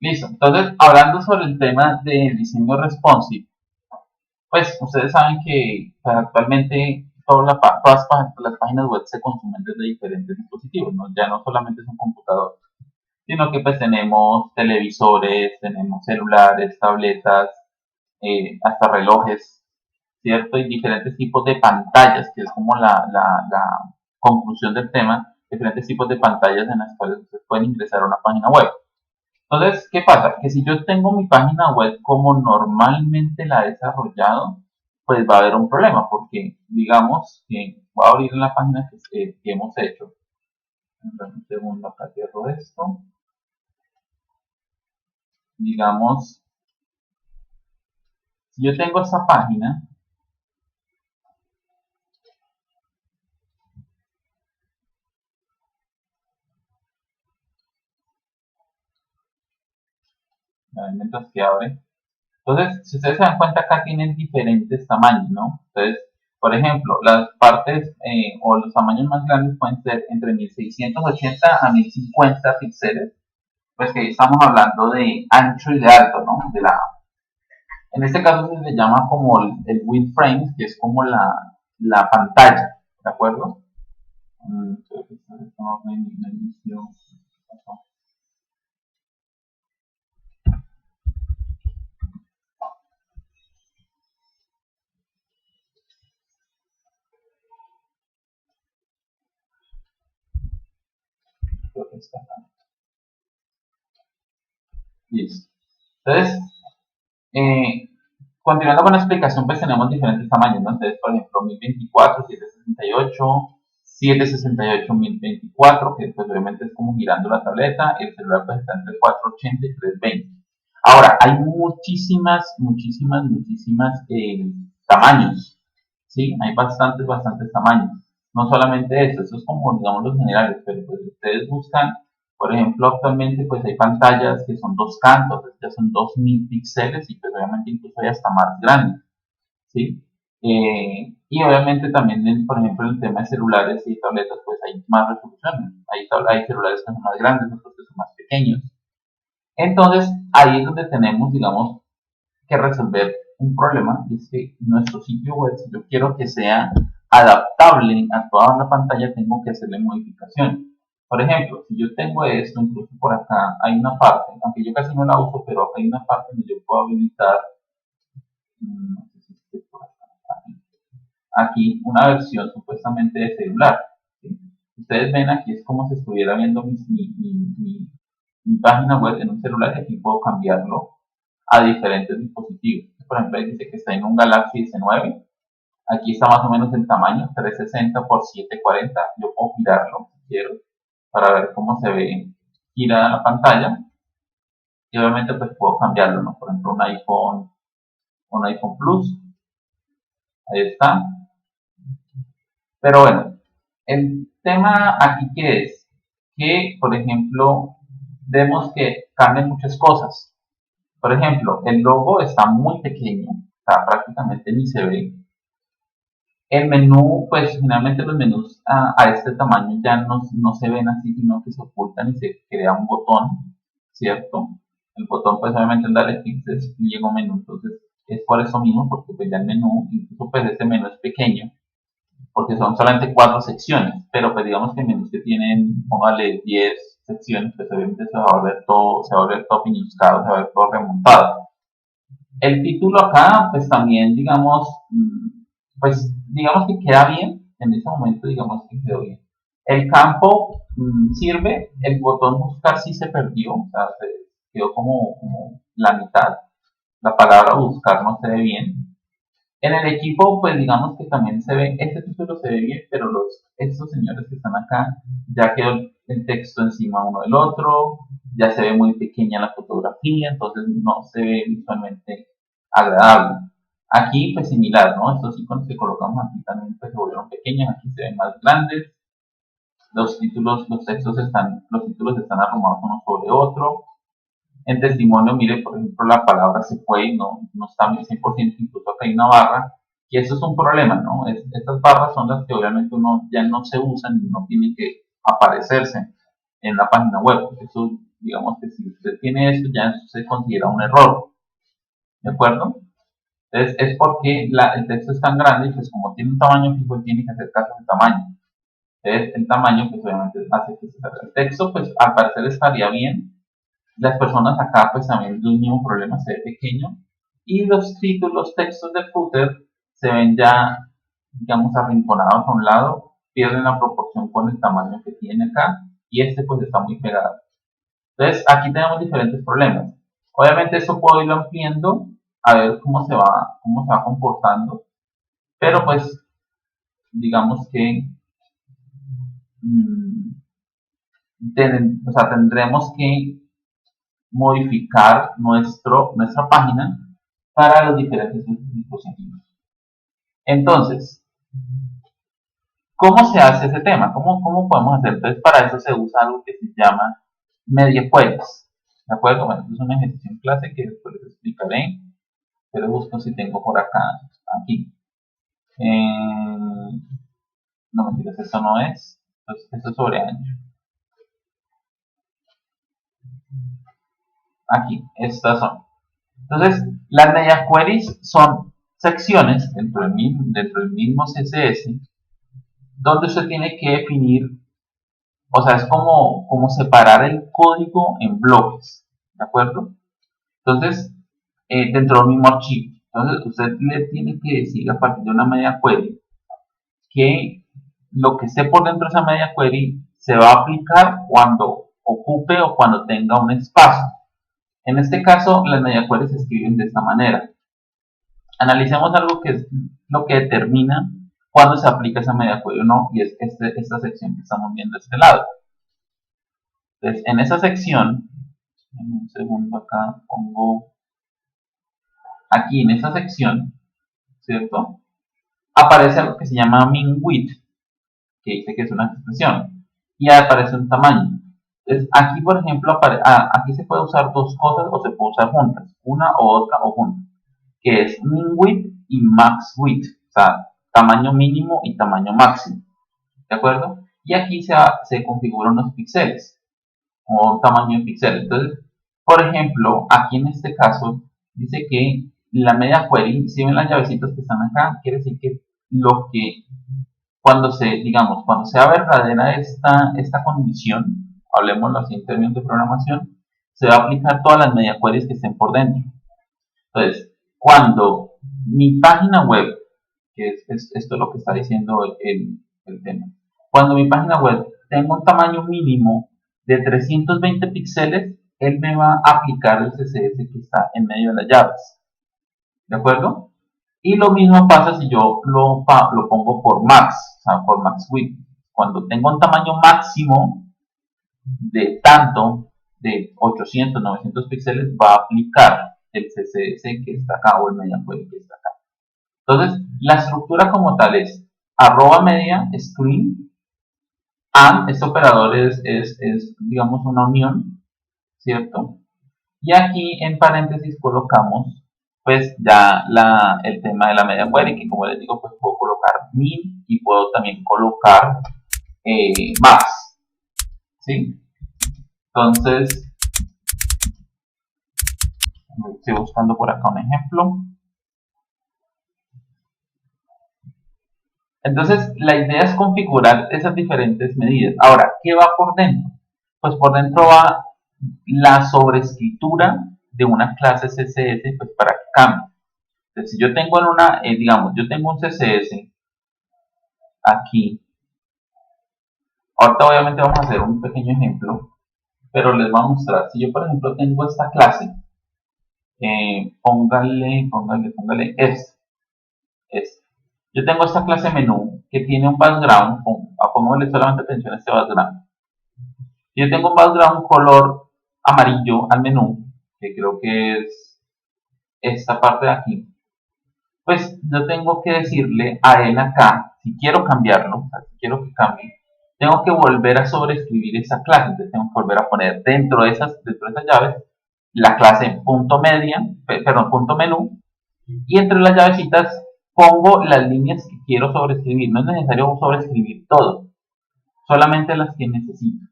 Listo. Entonces, hablando sobre el tema del diseño responsive, pues ustedes saben que pues, actualmente todas las páginas web se consumen desde diferentes dispositivos, ¿no? Ya no solamente es un computador, sino que pues tenemos televisores, tenemos celulares, tabletas, hasta relojes, ¿cierto? Y diferentes tipos de pantallas, que es como la conclusión del tema, diferentes tipos de pantallas en las cuales ustedes pueden ingresar a una página web. Entonces, ¿qué pasa? Que si yo tengo mi página web como normalmente la he desarrollado, pues va a haber un problema, porque digamos que voy a abrir la página que hemos hecho. Un segundo, acá cierro esto. Digamos, si yo tengo esta página, mientras que abre, entonces, si ustedes se dan cuenta, acá tienen diferentes tamaños, ¿no? Entonces, por ejemplo, las partes o los tamaños más grandes pueden ser entre 1680 a 1050 píxeles, pues que ahí estamos hablando de ancho y de alto, ¿no? En este caso se le llama como el width frame, que es como la pantalla, ¿de acuerdo? Creo que esto no me inició. Creo que está acá. Listo. Entonces, eh, continuando con la explicación, pues tenemos diferentes tamaños, ¿no? Entonces, por ejemplo, 1024, 768, 768, 1024, que pues obviamente es como girando la tableta, el celular pues está entre 480 y 320. Ahora, hay muchísimas tamaños, ¿sí? Hay bastantes tamaños. No solamente eso es como, digamos, los generales, pero pues ustedes buscan, por ejemplo, actualmente pues hay pantallas que son dos cantos, ya son 2000 píxeles y pues obviamente incluso hay hasta más grandes, ¿sí? Y obviamente también, por ejemplo, en el tema de celulares y tabletas, pues hay más resoluciones. Hay celulares que son más grandes, otros que son más pequeños. Entonces, ahí es donde tenemos, digamos, que resolver un problema, y es que nuestro sitio web, si yo quiero que sea adaptable a toda la pantalla, tengo que hacerle modificaciones. Por ejemplo, si yo tengo esto, incluso por acá hay una parte, aunque yo casi no la uso, pero acá hay una parte donde yo puedo habilitar, no sé si esté por acá, aquí una versión supuestamente de celular. ¿Sí? Ustedes ven aquí es como si estuviera viendo mi página web en un celular y aquí puedo cambiarlo a diferentes dispositivos. Por ejemplo, ahí dice que está en un Galaxy S9. Aquí está más o menos el tamaño, 360 por 740. Yo puedo girarlo si quiero para ver cómo se ve girada la pantalla. Y obviamente pues puedo cambiarlo, ¿no? Por ejemplo, un iPhone Plus. Ahí está. Pero bueno, el tema aquí que es que, por ejemplo, vemos que cambian muchas cosas. Por ejemplo, el logo está muy pequeño, está prácticamente ni se ve. El menú, pues generalmente los menús a este tamaño ya no se ven así, sino que se ocultan y se crea un botón, ¿cierto? El botón, pues obviamente el darle clic se despliega un menú, entonces es por eso mismo, porque pues ya el menú, incluso pues este menú es pequeño, porque son solamente 4 secciones, pero pues digamos que menús que tienen, póngale 10 secciones, pues obviamente se va a volver todo piñuscado, se va a ver todo remontado. El título acá, pues también, digamos, pues digamos que queda bien, en ese momento digamos que quedó bien. El campo sirve, el botón buscar sí se perdió, o sea, se quedó como la mitad. La palabra buscar no se ve bien. En el equipo, pues digamos que también se ve, este título se ve bien, pero estos señores que están acá, ya quedó el texto encima uno del otro, ya se ve muy pequeña la fotografía, entonces no se ve visualmente agradable. Aquí, pues similar, ¿no? Estos iconos que colocamos aquí también pues, se volvieron pequeños, aquí se ven más grandes. Los títulos están arrumados uno sobre otro. En testimonio, mire, por ejemplo, la palabra se fue, no está 100%, incluso acá hay una barra, y eso es un problema, ¿no? Estas barras son las que obviamente uno ya no se usan y no tienen que aparecerse en la página web. Eso digamos que si usted tiene esto, ya eso se considera un error, ¿de acuerdo? Entonces es porque el texto es tan grande y pues como tiene un tamaño fijo, tiene que hacer caso al tamaño. Entonces el tamaño pues obviamente hace que se salga el texto, pues al parecer estaría bien. Las personas acá pues también el mismo problema, se ve pequeño. Y los títulos, los textos del footer se ven ya, digamos, arrinconados a un lado, pierden la proporción con el tamaño que tiene acá y este pues está muy pegado. Entonces aquí tenemos diferentes problemas. Obviamente esto puedo irlo ampliando a ver cómo se va comportando, pero pues digamos que o sea, tendremos que modificar nuestra página para los diferentes dispositivos. Entonces, ¿cómo se hace ese tema? ¿Cómo podemos hacer? Entonces, para eso se usa algo que se llama media queries. ¿De acuerdo? Bueno, esto es un ejercicio en clase que después les explicaré, pero busco si tengo por acá, aquí. No mentiras, esto no es. Entonces, esto es sobre ancho. Aquí, estas son. Entonces, las media queries son secciones dentro del mismo CSS donde usted tiene que definir, o sea, es como separar el código en bloques, ¿de acuerdo? Entonces, dentro del mismo archivo. Entonces, usted le tiene que decir a partir de una media query que lo que esté por dentro de esa media query se va a aplicar cuando ocupe o cuando tenga un espacio. En este caso, las media queries se escriben de esta manera. Analicemos algo que es lo que determina cuándo se aplica esa media query o no, y es esta sección que estamos viendo de este lado. Entonces, en esa sección, en un segundo acá pongo, aquí en esa sección, ¿cierto? Aparece algo que se llama min width, que dice que es una expresión, y aparece un tamaño. Entonces, aquí, por ejemplo, aquí se puede usar dos cosas o se puede usar juntas, una o otra o juntas, que es min width y max width, o sea, tamaño mínimo y tamaño máximo, ¿de acuerdo? Y aquí se configuran los píxeles, o tamaño de píxeles. Entonces, por ejemplo, aquí en este caso, dice que la media query, si ven las llavecitas que están acá, quiere decir que cuando sea verdadera esta condición, hablemoslo así en términos de programación, se va a aplicar todas las media queries que estén por dentro. Entonces, cuando mi página web, que esto es lo que está diciendo el tema, cuando mi página web tenga un tamaño mínimo de 320 píxeles, él me va a aplicar el CSS que está en medio de las llaves. ¿De acuerdo? Y lo mismo pasa si yo lo pongo por max, o sea, por max width. Cuando tengo un tamaño máximo de 800, 900 píxeles, va a aplicar el CSS que está acá o el media query que está acá. Entonces, la estructura como tal es @media string and, este operador es digamos una unión, ¿cierto? Y aquí en paréntesis colocamos pues ya el tema de la media query, que como les digo, pues puedo colocar min y puedo también colocar max, ¿sí? Entonces, estoy buscando por acá un ejemplo. Entonces, la idea es configurar esas diferentes medidas. Ahora, ¿qué va por dentro? Pues por dentro va la sobreescritura de una clase CSS, pues para que cambie. Entonces, si yo tengo yo tengo un CSS aquí. Ahorita obviamente vamos a hacer un pequeño ejemplo, pero les voy a mostrar. Si yo, por ejemplo, tengo esta clase, póngale este. Yo tengo esta clase menú que tiene un background, pongámosle solamente atención a este background. Yo tengo un background color amarillo al menú, que creo que es esta parte de aquí. Pues yo tengo que decirle a él acá, si quiero cambiarlo, o sea, si quiero que cambie, tengo que volver a sobreescribir esa clase. Entonces tengo que volver a poner dentro de esas llaves la clase punto menú, y entre las llavecitas pongo las líneas que quiero sobreescribir. No es necesario sobreescribir todo, solamente las que necesito,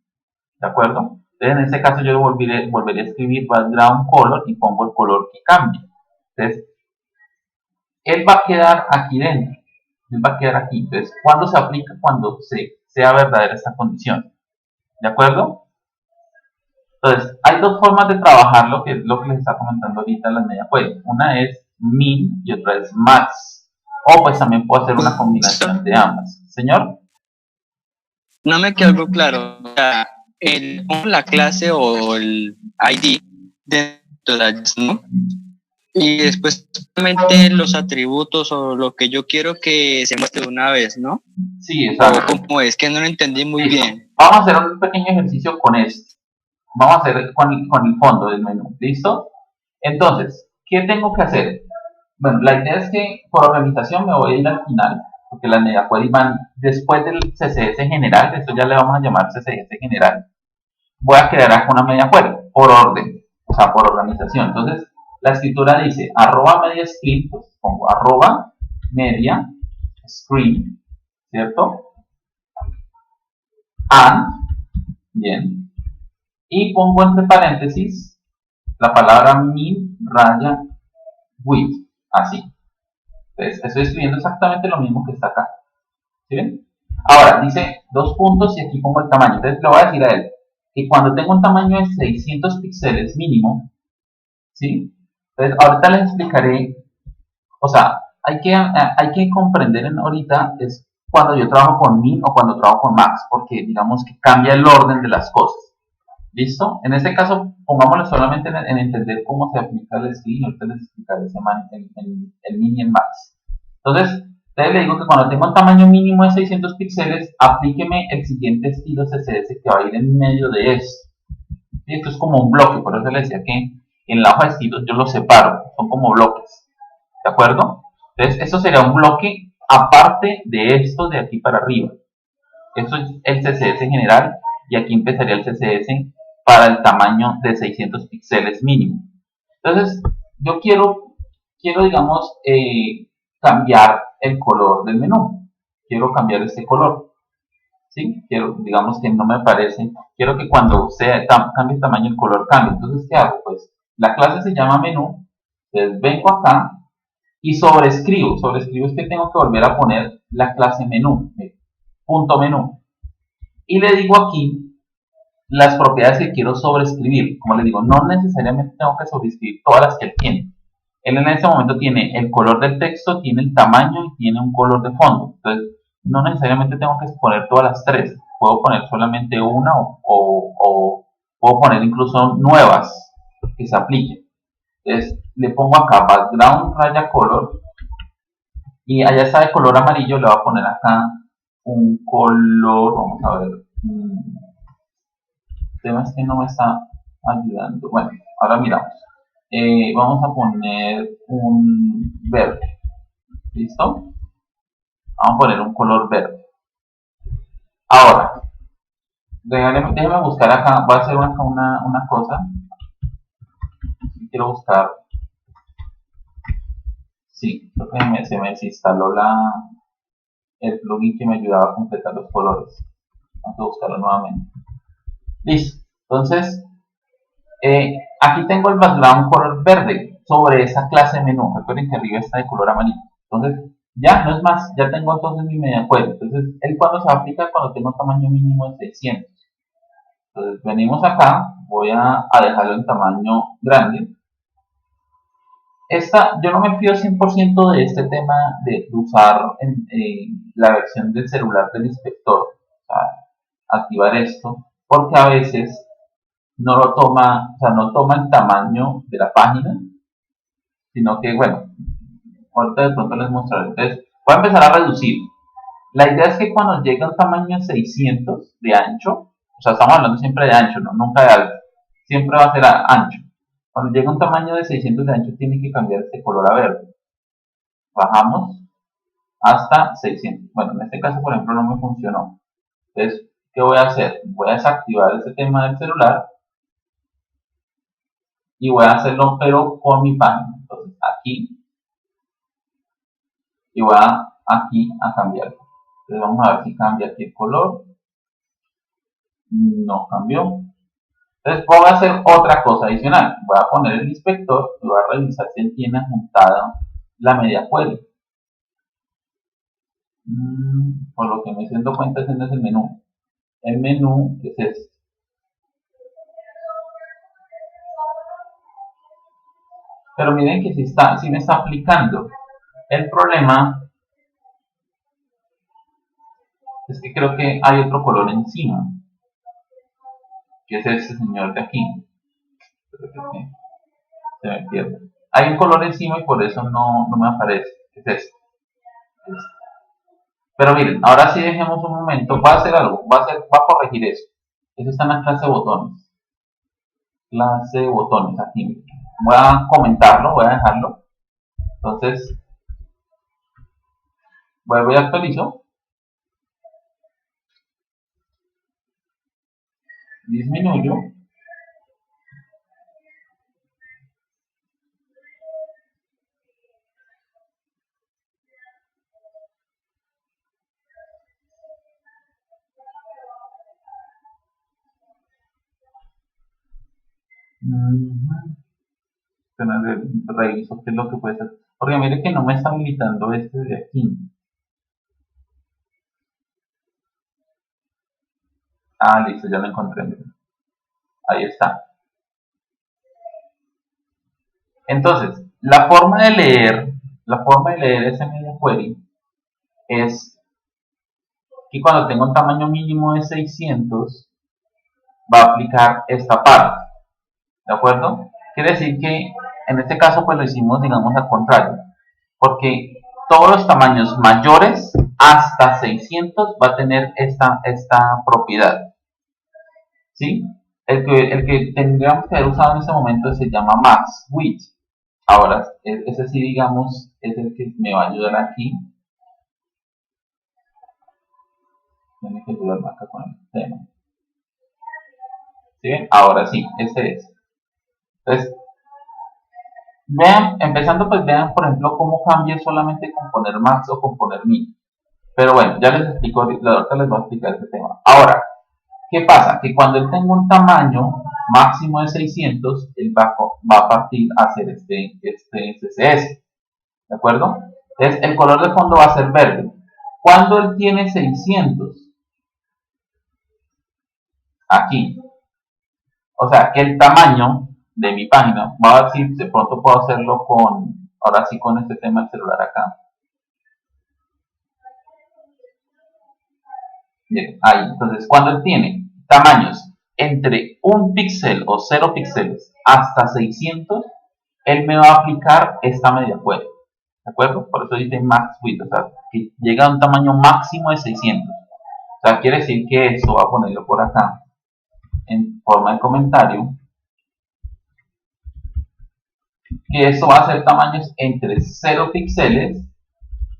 ¿de acuerdo? Entonces, en este caso yo volveré a escribir background color y pongo el color que cambie. Entonces, él va a quedar aquí dentro. Él va a quedar aquí. Entonces, ¿cuándo se aplica? Cuando sea verdadera esta condición. ¿De acuerdo? Entonces, hay dos formas de trabajarlo, que es lo que les está comentando ahorita la media query. Una es min y otra es max. O pues también puedo hacer una combinación de ambas. Señor. No me quedó algo claro. O sea, la clase o el ID dentro de la, ¿no? Y después solamente los atributos o lo que yo quiero que se muestre de una vez, ¿no? Sí, exacto. O como es que no lo entendí muy bien. Vamos a hacer un pequeño ejercicio con esto. Vamos a hacer con el fondo del menú. ¿Listo? Entonces, ¿qué tengo que hacer? Bueno, la idea es que por organización me voy a ir al final, porque las media query van después del CSS general, esto ya le vamos a llamar CSS general. Voy a crear acá una media query por orden, o sea, por organización. Entonces, la escritura dice arroba media screen, pues pongo arroba media screen, ¿cierto? And, bien, y pongo entre paréntesis la palabra min raya width, así. Entonces, estoy escribiendo exactamente lo mismo que está acá. ¿Sí ven? Ahora, dice dos puntos y aquí pongo el tamaño. Entonces, le voy a decir a él que cuando tengo un tamaño de 600 píxeles mínimo, ¿sí? Entonces, ahorita les explicaré, o sea, hay que comprender ahorita es cuando yo trabajo con min o cuando trabajo con max, porque digamos que cambia el orden de las cosas. ¿Listo? En este caso, pongámoslo solamente en entender cómo se aplica el screen, ahorita les explicaré el min y el max. Entonces, le digo que cuando tenga un tamaño mínimo de 600 píxeles, aplíqueme el siguiente estilo CSS que va a ir en medio de esto. Y esto es como un bloque, por eso les decía que en la hoja de estilos yo los separo, son como bloques. ¿De acuerdo? Entonces, esto sería un bloque aparte de esto de aquí para arriba. Esto es el CSS general y aquí empezaría el CSS para el tamaño de 600 píxeles mínimo. Entonces, yo quiero digamos, cambiar el color del menú. Quiero cambiar este color. ¿Sí? Quiero, digamos que no me parece. Quiero que cuando cambie el tamaño, el color cambie. Entonces, ¿qué hago? Pues la clase se llama menú. Entonces, vengo acá y sobrescribo. Sobrescribo es que tengo que volver a poner la clase menú. Punto menú. Y le digo aquí las propiedades que quiero sobreescribir. Como le digo, no necesariamente tengo que sobreescribir todas las que él tiene. Él en este momento tiene el color del texto, tiene el tamaño y tiene un color de fondo. Entonces, no necesariamente tengo que poner todas las tres. Puedo poner solamente una o puedo poner incluso nuevas que se apliquen. Entonces, le pongo acá background raya color y allá está de color amarillo. Le voy a poner acá un color, vamos a ver, el tema es que no me está ayudando. Bueno, ahora miramos. Vamos a poner un verde. ¿Listo? Vamos a poner un color verde. Ahora, déjeme buscar acá. Voy a hacer una cosa. Quiero buscar. Sí, creo que se me desinstaló el plugin que me ayudaba a completar los colores. Vamos a buscarlo nuevamente. Listo. Entonces, aquí tengo el background color verde sobre esa clase menú. Recuerden que arriba está de color amarillo. Entonces, ya no es más, ya tengo entonces mi media query. Entonces, ¿el cuando se aplica? Cuando tengo un tamaño mínimo de 600. Entonces, venimos acá, voy a dejarlo en tamaño grande. Yo no me fío 100% de este tema de usar la versión del celular del inspector. O sea, activar esto, porque a veces no lo toma, o sea, no toma el tamaño de la página, sino que, bueno, ahorita de pronto les mostraré. Entonces, voy a empezar a reducir. La idea es que cuando llegue a un tamaño 600 de ancho, o sea, estamos hablando siempre de ancho, ¿no? Nunca de alto, siempre va a ser ancho. Cuando llegue a un tamaño de 600 de ancho, tiene que cambiar este color a verde. Bajamos hasta 600. Bueno, en este caso, por ejemplo, no me funcionó. Entonces, ¿qué voy a hacer? Voy a desactivar este tema del celular y voy a hacerlo pero con mi página. Entonces aquí y voy aquí a cambiarlo. Entonces vamos a ver si cambia aquí el color. No cambió. Entonces voy a hacer otra cosa adicional. Voy a poner el inspector y voy a revisar si él tiene juntada la media query. Por lo que me estoy dando cuenta, ese no es el menú. El menú es este. Pero miren que sí me está aplicando. El problema es que creo que hay otro color encima, que es este señor de aquí. Se me pierde. Hay un color encima y por eso no me aparece. Es este. Pero miren, ahora sí dejemos un momento. Va a hacer algo. Va a corregir eso. Eso está en la clase de botones. Clase de botones. Aquí. Voy a comentarlo. Voy a dejarlo. Entonces, vuelvo y actualizo. Disminuyo. Reviso qué es lo que puede ser. Porque mire que no me está habilitando este de aquí. Ah, listo, ya lo encontré. Ahí está. Entonces, la forma de leer ese media query es que cuando tengo un tamaño mínimo de 600, va a aplicar esta parte. ¿De acuerdo? Quiere decir que en este caso pues lo hicimos, digamos, al contrario. Porque todos los tamaños mayores hasta 600 va a tener esta propiedad. ¿Sí? El que tendríamos que haber usado en ese momento se llama max width. Ahora, ese sí, digamos, es el que me va a ayudar aquí. Tiene que ayudarme acá con el tema. ¿Sí? Ahora sí, este es. Entonces, vean, empezando pues vean, por ejemplo, cómo cambia solamente con poner max o con poner min. Pero bueno, ya les explico, ahorita les voy a explicar este tema. Ahora, ¿qué pasa? Que cuando él tenga un tamaño máximo de 600, el bajo va a partir a hacer este CSS. ¿De acuerdo? Entonces, el color de fondo va a ser verde. Cuando él tiene 600, aquí, o sea, que el tamaño de mi página, voy a ver si de pronto puedo hacerlo ahora sí con este tema del celular acá. Bien, ahí, entonces, cuando él tiene tamaños entre 1 píxel o 0 píxeles hasta 600, él me va a aplicar esta media query. ¿De acuerdo? Por eso dice max width, o sea, que llega a un tamaño máximo de 600. O sea, quiere decir que esto va a ponerlo por acá en forma de comentario, que esto va a ser tamaños entre 0 píxeles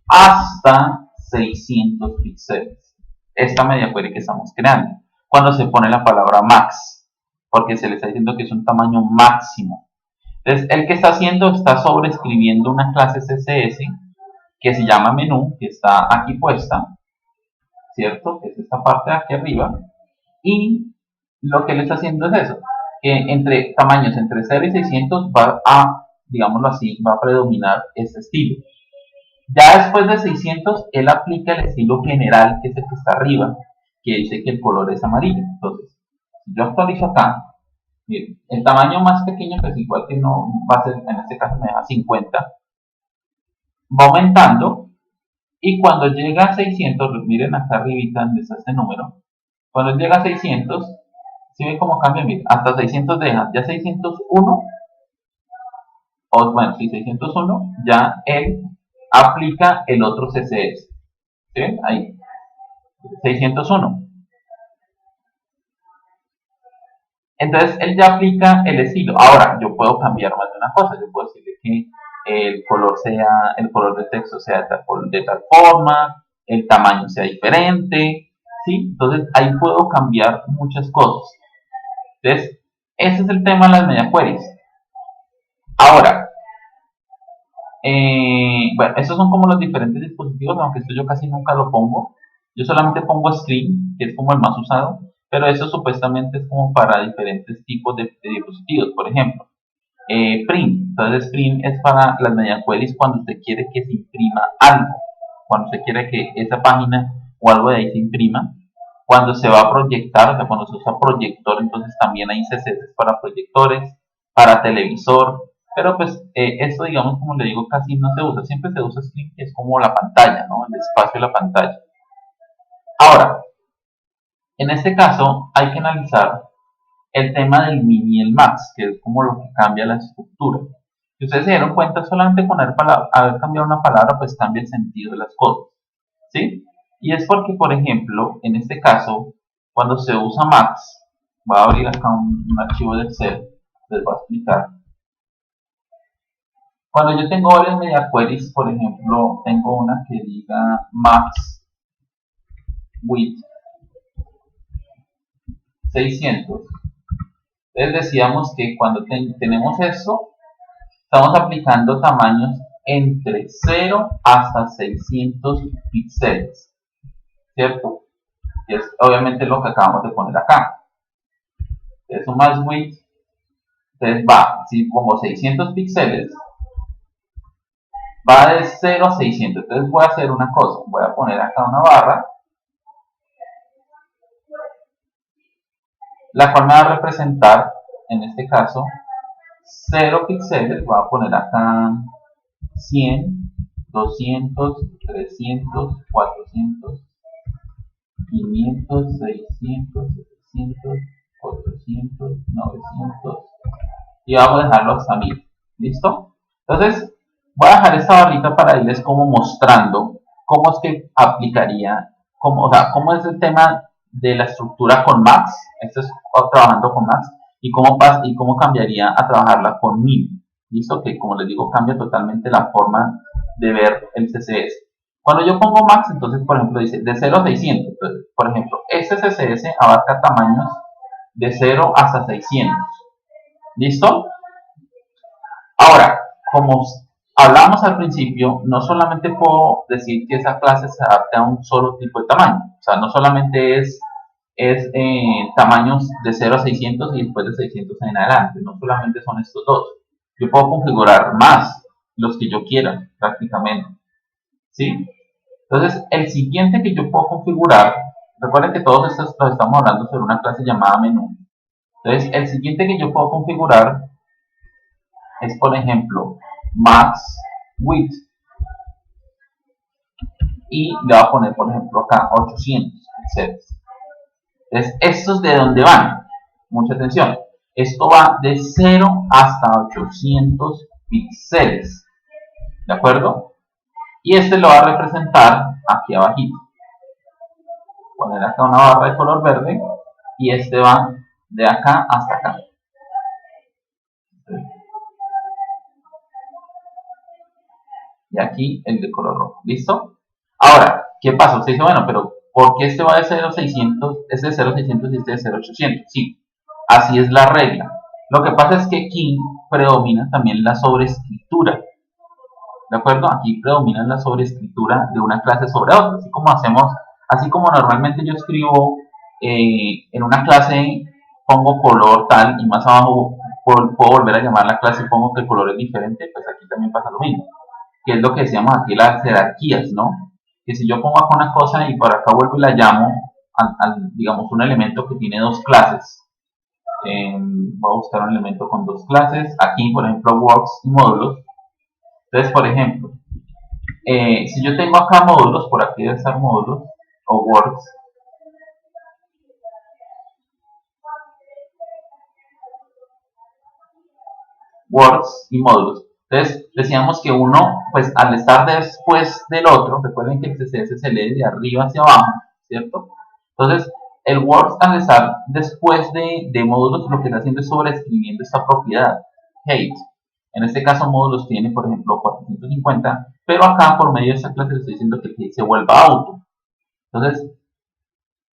hasta 600 píxeles. Esta media query que estamos creando, cuando se pone la palabra max, porque se le está diciendo que es un tamaño máximo. Entonces, el que está haciendo está sobreescribiendo una clase CSS que se llama menú, que está aquí puesta, ¿cierto? Que es esta parte de aquí arriba, y lo que él está haciendo es eso, que entre tamaños entre 0 y 600 va a, digámoslo así, va a predominar este estilo. Ya después de 600, él aplica el estilo general, que es el que está arriba, que dice que el color es amarillo. Entonces, si yo actualizo acá, miren, el tamaño más pequeño, pues igual que no va a ser, en este caso me deja 50, va aumentando, y cuando llega a 600, miren acá arribita donde está este número, cuando llega a 600, si ven cómo cambia, miren, hasta 600 deja, ya 601, o bueno, si 601, ya él aplica el otro CSS. ¿Sí ven? Ahí, 601. Entonces él ya aplica el estilo. Ahora, yo puedo cambiar más de una cosa. Yo puedo decirle que el color de texto sea de tal forma, el tamaño sea diferente, ¿sí? Entonces ahí puedo cambiar muchas cosas. Entonces, ese es el tema de las media queries. Ahora, bueno, estos son como los diferentes dispositivos, aunque esto yo casi nunca lo pongo. Yo solamente pongo Screen, que es como el más usado, pero eso supuestamente es como para diferentes tipos de dispositivos. Por ejemplo, print. Entonces, print es para las media queries cuando usted quiere que se imprima algo, cuando usted quiere que esa página o algo de ahí se imprima. Cuando se va a proyectar, o sea, cuando se usa proyector, entonces también hay CSS para proyectores, para televisor, pero pues esto, digamos, como le digo, casi no se usa. Siempre se usa Screen, que es como la pantalla, ¿no? El espacio de la pantalla. Ahora, en este caso hay que analizar el tema del min y el max, que es como lo que cambia la estructura. Si ustedes se dieron cuenta, solamente con haber cambiado una palabra, pues cambia el sentido de las cosas, ¿sí? Y es porque, por ejemplo, en este caso, cuando se usa max, voy a abrir acá un archivo de Excel, les voy a explicar. Cuando yo tengo varias media queries, por ejemplo, tengo una que diga max width 600. Entonces decíamos que cuando tenemos esto, estamos aplicando tamaños entre 0 hasta 600 píxeles, ¿cierto? Que es obviamente lo que acabamos de poner acá. Entonces, un max width, entonces va, si pongo 600 píxeles, va de 0 a 600. Entonces voy a hacer una cosa, voy a poner acá una barra, la cual me va a representar, en este caso, 0 píxeles, voy a poner acá 100, 200, 300, 400, 500, 600, 700, 400, 900 y vamos a dejarlo hasta 1000. ¿Listo? Entonces, voy a dejar esta barrita para irles como mostrando cómo es que aplicaría, o sea, cómo es el tema de la estructura con Max. Esto es trabajando con Max y cómo cambiaría a trabajarla con Min. ¿Listo? Que como les digo, cambia totalmente la forma de ver el CSS. Cuando yo pongo max, entonces, por ejemplo, dice de 0 a 600. Entonces, por ejemplo, este CSS abarca tamaños de 0 hasta 600. ¿Listo? Ahora, como hablamos al principio, no solamente puedo decir que esa clase se adapta a un solo tipo de tamaño. O sea, no solamente es tamaños de 0 a 600 y después de 600 en adelante. No solamente son estos dos. Yo puedo configurar más, los que yo quiera, prácticamente. ¿Sí? Entonces, el siguiente que yo puedo configurar, recuerden que todos estos los estamos hablando sobre una clase llamada menú. Entonces, el siguiente que yo puedo configurar es, por ejemplo, max width. Y le voy a poner, por ejemplo, acá 800 píxeles. Entonces, ¿estos de dónde van? Mucha atención. Esto va de 0 hasta 800 píxeles. ¿De acuerdo? Y este lo va a representar aquí abajito. Poner acá una barra de color verde y este va de acá hasta acá. Y aquí el de color rojo. ¿Listo? Ahora, ¿qué pasa? Usted dice, bueno, pero ¿por qué este va de 0 a 600, este de 0 a 600 y este de 0 a 800? Sí, así es la regla. Lo que pasa es que aquí predomina también la sobreescritura. ¿De acuerdo? Aquí predomina la sobreescritura de una clase sobre otra. Así como normalmente yo escribo en una clase, pongo color tal y más abajo puedo volver a llamar la clase y pongo que el color es diferente, pues aquí también pasa lo mismo. Que es lo que decíamos aquí, las jerarquías, ¿no? Que si yo pongo acá una cosa y por acá vuelvo y la llamo, digamos, un elemento que tiene dos clases. Voy a buscar un elemento con dos clases. Aquí, por ejemplo, works y módulos. Entonces, por ejemplo, si yo tengo acá módulos, por aquí debe estar módulos o works. Works y módulos. Entonces, decíamos que uno, pues al estar después del otro, recuerden que el CSS se lee de arriba hacia abajo, ¿cierto? Entonces, el works al estar después de módulos, lo que está haciendo es sobreescribiendo esta propiedad, height. En este caso, módulos tiene, por ejemplo, 450, pero acá, por medio de esta clase, le estoy diciendo que el height se vuelva auto. Entonces,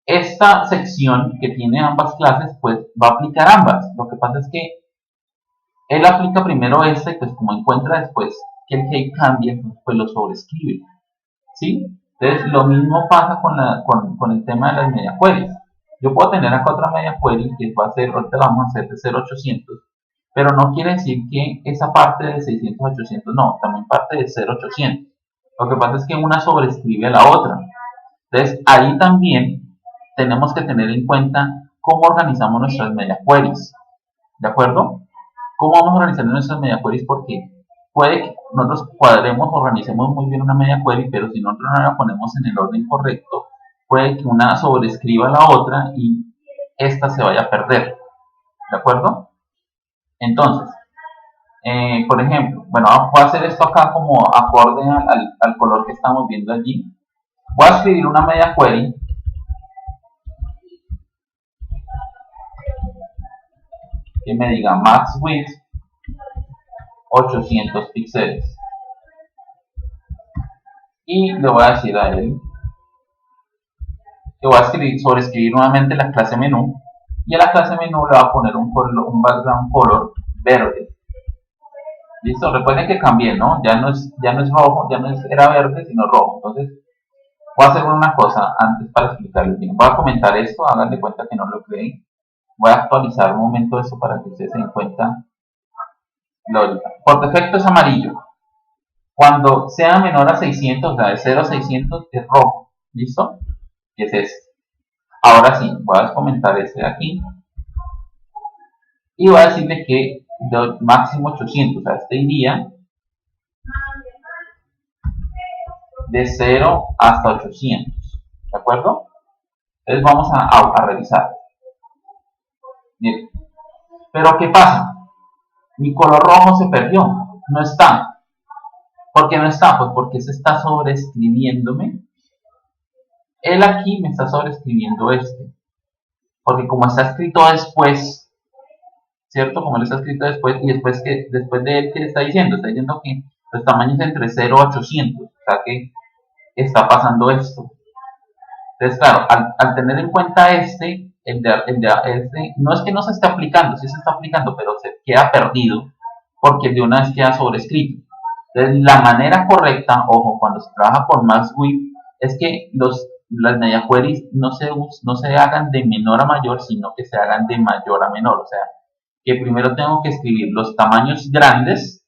esta sección que tiene ambas clases, pues va a aplicar ambas. Lo que pasa es que él aplica primero este, pues como encuentra después que el height cambia, pues lo sobrescribe. ¿Sí? Entonces, lo mismo pasa con el tema de las media queries. Yo puedo tener acá otra media query que va a ser, ahorita la vamos a hacer de 0,800, pero no quiere decir que esa parte de 600, 800, no, también parte de 0,800. Lo que pasa es que una sobrescribe a la otra. Entonces, ahí también tenemos que tener en cuenta cómo organizamos nuestras media queries. ¿De acuerdo? ¿Cómo vamos organizando nuestras media queries? Porque puede que nosotros cuadremos, organicemos muy bien una media query, pero si nosotros no la ponemos en el orden correcto, puede que una sobrescriba a la otra y esta se vaya a perder. ¿De acuerdo? Entonces, por ejemplo, bueno, voy a hacer esto acá como acorde al color que estamos viendo allí. Voy a escribir una media query que me diga max width 800 píxeles. Y le voy a decir a él que voy a sobreescribir nuevamente la clase menú. Y a la clase menú le voy a poner un background color verde. Listo, recuerden que cambié, ¿no? Ya no es rojo, era verde, sino rojo. Entonces, voy a hacer una cosa antes para explicarles bien. Voy a comentar esto, hagan de cuenta que no lo creí. Voy a actualizar un momento eso para que ustedes se den cuenta. Por defecto es amarillo. Cuando sea menor a 600, o sea, de 0 a 600 es rojo. ¿Listo? Y es este. Ahora sí, voy a comentar este de aquí. Y voy a decirle que de máximo 800, o sea, este iría de 0 hasta 800. ¿De acuerdo? Entonces vamos a revisar. Miren. Pero ¿qué pasa? Mi color rojo se perdió. No está. ¿Por qué no está? Pues porque se está sobreescribiéndome. Él aquí me está sobreescribiendo este. Porque como está escrito después, ¿cierto? Como él está escrito después, y después de él, ¿qué está diciendo? Está diciendo que los tamaños entre 0 a 800. O sea que está pasando esto. Entonces, claro, al tener en cuenta este, este, no es que no se esté aplicando, sí se está aplicando, pero se queda perdido porque de una vez queda sobrescrito. Entonces, la manera correcta, ojo, cuando se trabaja con max width, es que las media queries no se hagan de menor a mayor, sino que se hagan de mayor a menor. O sea, que primero tengo que escribir los tamaños grandes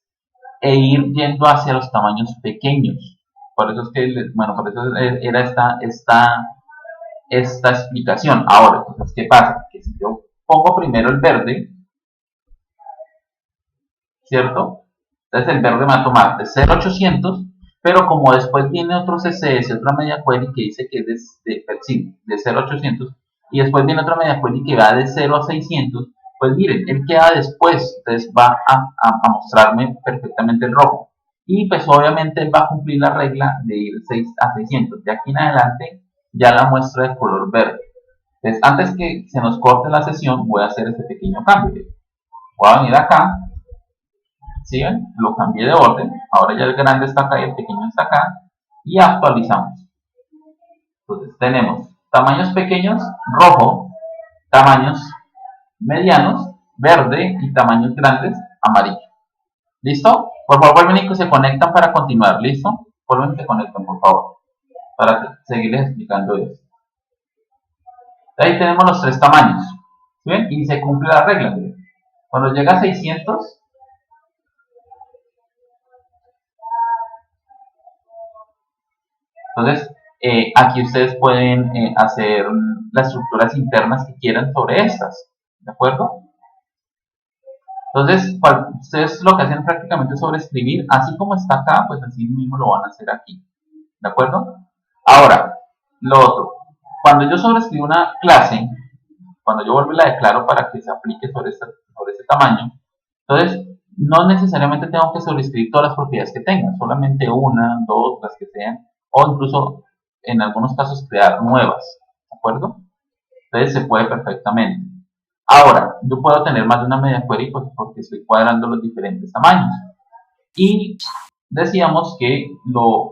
e ir yendo hacia los tamaños pequeños. Por eso es que, bueno, por eso era esta explicación. Ahora, entonces, ¿qué pasa? Que si yo pongo primero el verde, ¿cierto? Entonces el verde me va a tomar de 0 a 800, pero como después viene otro CSS, otra media query que dice que es de 0 a 800, y después viene otra media query que va de 0 a 600, pues miren, él queda después, entonces va a mostrarme perfectamente el rojo. Y pues obviamente él va a cumplir la regla de ir 6 a 600. De aquí en adelante ya la muestra de color verde. Entonces antes que se nos corte la sesión, voy a hacer este pequeño cambio. Voy a venir acá. ¿Sí ven? Lo cambié de orden. Ahora ya el grande está acá y el pequeño está acá. Y actualizamos. Entonces tenemos tamaños pequeños, rojo, tamaños medianos, verde y tamaños grandes, amarillo. ¿Listo? Por favor, vuelven y se conectan para continuar. ¿Listo? Vuelven y se conectan, por favor, para seguirles explicando esto. Ahí tenemos los tres tamaños. ¿Sí ven? Y se cumple la regla. ¿Sí? Cuando llega a 600, entonces, aquí ustedes pueden hacer las estructuras internas que quieran sobre estas, ¿de acuerdo? Entonces, ustedes lo que hacen prácticamente es sobreescribir, así como está acá, pues así mismo lo van a hacer aquí, ¿de acuerdo? Ahora, lo otro, cuando yo sobreescribo una clase, cuando yo vuelvo y la declaro para que se aplique sobre este tamaño, entonces, no necesariamente tengo que sobreescribir todas las propiedades que tenga, solamente una, dos, las que sean, o incluso en algunos casos crear nuevas, ¿de acuerdo? Entonces se puede perfectamente. Ahora, yo puedo tener más de una media query pues, porque estoy cuadrando los diferentes tamaños. Y decíamos que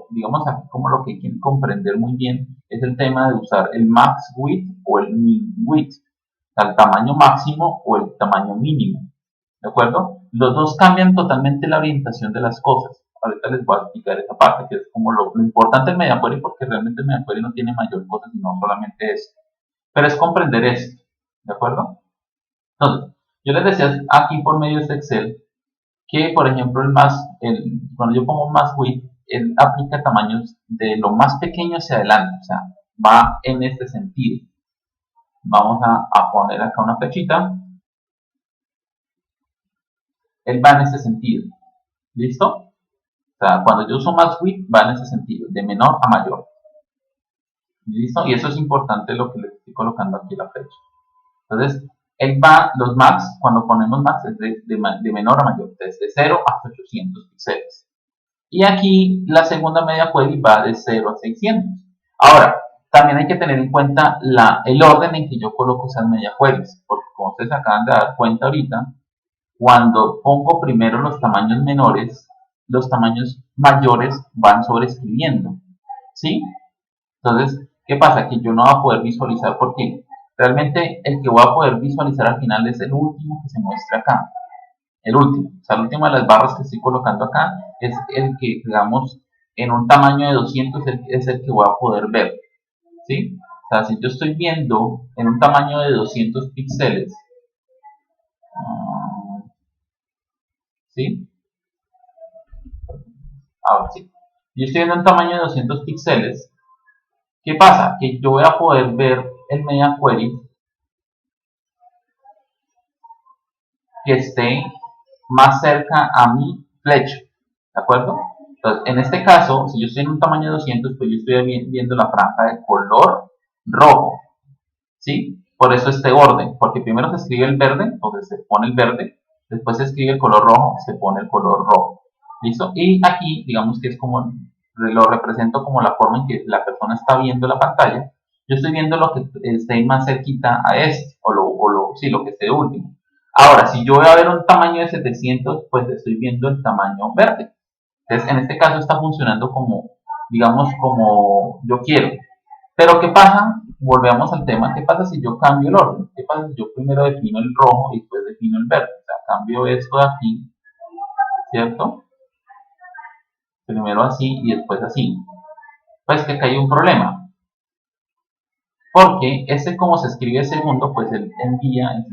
digamos aquí como lo que quieren comprender muy bien es el tema de usar el max width o el min width, el tamaño máximo o el tamaño mínimo. ¿De acuerdo? Los dos cambian totalmente la orientación de las cosas. Ahorita les voy a explicar esa parte, que es como lo importante del media query, porque realmente el media query no tiene mayor cosa, sino solamente eso. Pero es comprender esto, ¿de acuerdo? Entonces, yo les decía aquí por medio de este Excel que, por ejemplo, cuando yo pongo más width, él aplica tamaños de lo más pequeño hacia adelante, o sea, va en este sentido. Vamos a poner acá una flechita. Él va en este sentido. ¿Listo? O sea, cuando yo uso más width, va en ese sentido, de menor a mayor. ¿Listo? Y eso es importante lo que les estoy colocando aquí la flecha. Entonces, los max, cuando ponemos max, es de menor a mayor, desde 0 hasta 800 píxeles. Y aquí la segunda media query va de 0 a 600. Ahora, también hay que tener en cuenta el orden en que yo coloco esas media queries, porque como ustedes acaban de dar cuenta ahorita, cuando pongo primero los tamaños menores, los tamaños mayores van sobreescribiendo, ¿sí? Entonces, ¿qué pasa? Que yo no voy a poder visualizar porque realmente el que voy a poder visualizar al final es el último que se muestra acá. El último, o sea, el último de las barras que estoy colocando acá es el que, digamos, en un tamaño de 200 es el que voy a poder ver, ¿sí? O sea, si yo estoy viendo en un tamaño de 200 píxeles, ¿sí? Ahora sí. Yo estoy viendo un tamaño de 200 píxeles. ¿Qué pasa? Que yo voy a poder ver el media query que esté más cerca a mi flecha, ¿de acuerdo? Entonces, en este caso, si yo estoy en un tamaño de 200, pues yo estoy viendo la franja de color rojo, ¿sí? Por eso este orden, porque primero se escribe el verde, entonces se pone el verde, después se escribe el color rojo, se pone el color rojo, ¿listo? Y aquí, digamos que es como, lo represento como la forma en que la persona está viendo la pantalla. Yo estoy viendo lo que esté más cerquita a este, sí, lo que esté último. Ahora, si yo voy a ver un tamaño de 700, pues estoy viendo el tamaño verde. Entonces, en este caso está funcionando como, digamos, como yo quiero. Pero, ¿qué pasa? Volvemos al tema. ¿Qué pasa si yo cambio el orden? ¿Qué pasa si yo primero defino el rojo y después defino el verde? O sea, cambio esto de aquí, ¿cierto? Primero así y después así. Pues que acá hay un problema. Porque como se escribe segundo, pues él envía el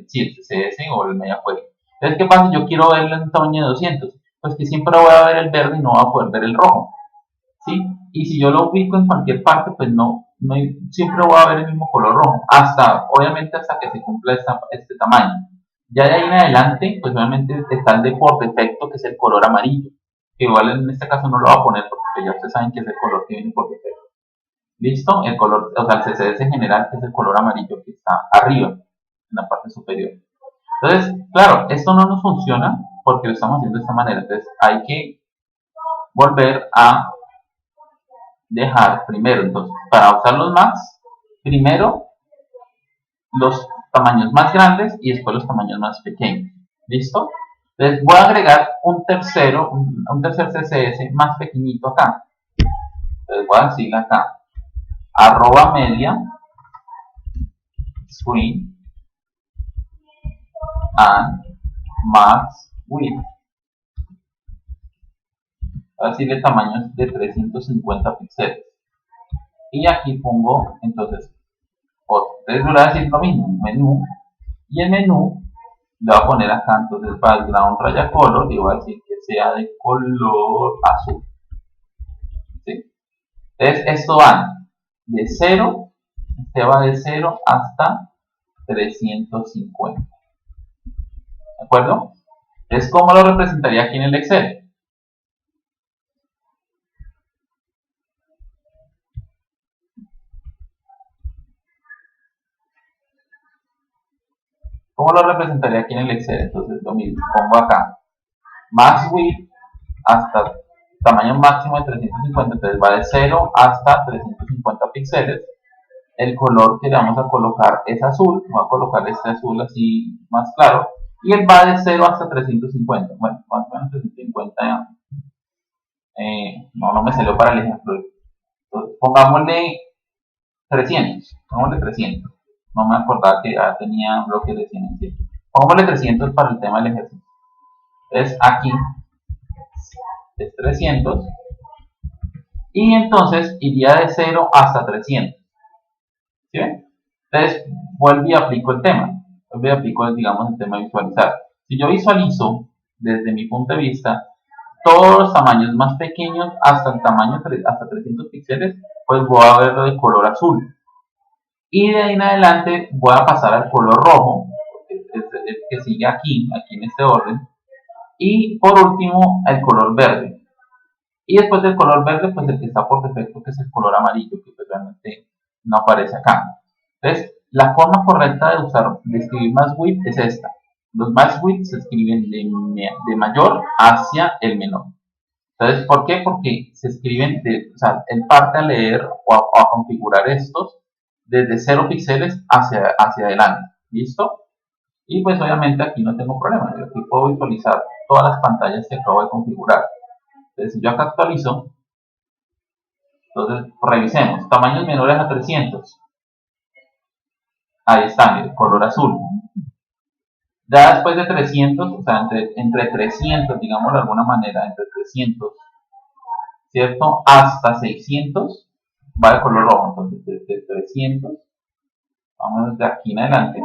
CSS o el media query. Entonces, ¿qué pasa si yo quiero verlo en un tamaño de 200? Pues que siempre voy a ver el verde y no voy a poder ver el rojo, ¿sí? Y si yo lo ubico en cualquier parte, pues siempre voy a ver el mismo color rojo, obviamente hasta que se cumpla este tamaño. Ya de ahí en adelante, pues obviamente está el de por defecto, que es el color amarillo, que igual en este caso no lo voy a poner porque ya ustedes saben que es el color que viene por defecto. ¿Listo? El color, o sea, el CSS general, que es el color amarillo que está arriba, en la parte superior. Entonces, claro, esto no nos funciona porque lo estamos haciendo de esta manera. Entonces, hay que volver a dejar primero, entonces, para usar los max, primero los tamaños más grandes y después los tamaños más pequeños. ¿Listo? Entonces, voy a agregar un tercer CSS más pequeñito acá. Entonces, voy a decirle acá, @media screen and max width. Voy a decirle tamaños de 350 píxeles. Y aquí pongo, entonces, otro. Entonces voy a decir lo mismo, menú. Y el menú le voy a poner acá, entonces, background raya color, y voy a decir que sea de color azul. ¿Sí? Entonces, esto va de 0, este va de 0 hasta 350. ¿De acuerdo? Entonces, ¿cómo lo representaría aquí en el Excel? ¿Cómo lo representaría aquí en el Excel? Entonces, lo mismo, pongo acá max width hasta tamaño máximo de 350, entonces va de 0 hasta 350 píxeles. El color que le vamos a colocar es azul, voy a colocar este azul así más claro, y él va de 0 hasta 350, bueno, más o menos 350, no me salió para el ejemplo, entonces, pongámosle 300, no me acordaba que ya tenía bloques de 100 en 100, pongámosle 300 para el tema del ejercicio. Entonces aquí es 300 y entonces iría de 0 hasta 300. ¿Sí ven? Entonces, vuelvo y aplico el tema. Vuelvo y aplico, digamos, el tema de visualizar. Si yo visualizo, desde mi punto de vista, todos los tamaños más pequeños hasta el tamaño hasta 300 píxeles, pues voy a verlo de color azul. Y de ahí en adelante voy a pasar al color rojo, el que sigue aquí en este orden. Y por último, el color verde. Y después del color verde, pues el que está por defecto, que es el color amarillo, que pues realmente no aparece acá. Entonces, la forma correcta de escribir más width es esta. Los más width se escriben de mayor hacia el menor. Entonces, ¿por qué? Porque se escriben, o sea, él parte a leer o a configurar estos desde 0 píxeles hacia adelante. ¿Listo? Y pues obviamente aquí no tengo problema. Yo aquí puedo visualizar todas las pantallas que acabo de configurar. Entonces, si yo acá actualizo, entonces revisemos. Tamaños menores a 300. Ahí está, el color azul. Ya después de 300, o sea, entre 300, digamos de alguna manera, entre 300, ¿cierto? Hasta 600 va de color rojo. Entonces, desde 300, vamos de aquí en adelante,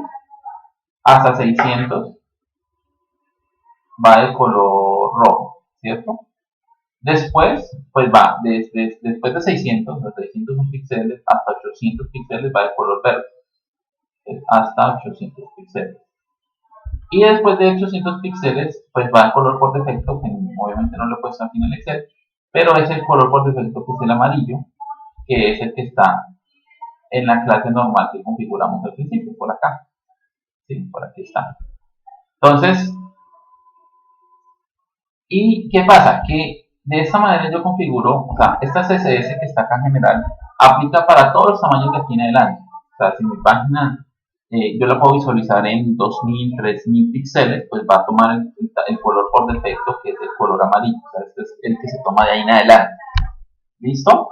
hasta 600 va de color rojo, ¿cierto? Después, pues va, después de 600, de 600 píxeles hasta 800 píxeles va de color verde, hasta 800 píxeles. Y después de 800 píxeles, pues va el color por defecto, que obviamente no lo he puesto aquí en el Excel, pero es el color por defecto que es el amarillo, que es el que está en la clase normal que configuramos al principio, por acá. Sí, por aquí está. Entonces, ¿y qué pasa? Que de esta manera yo configuro, o sea, esta CSS que está acá en general, aplica para todos los tamaños de aquí en adelante. O sea, si mi página yo la puedo visualizar en 2000, 3000 píxeles, pues va a tomar el color por defecto, que es el color amarillo. O sea, este es el que se toma de ahí en adelante. ¿Listo?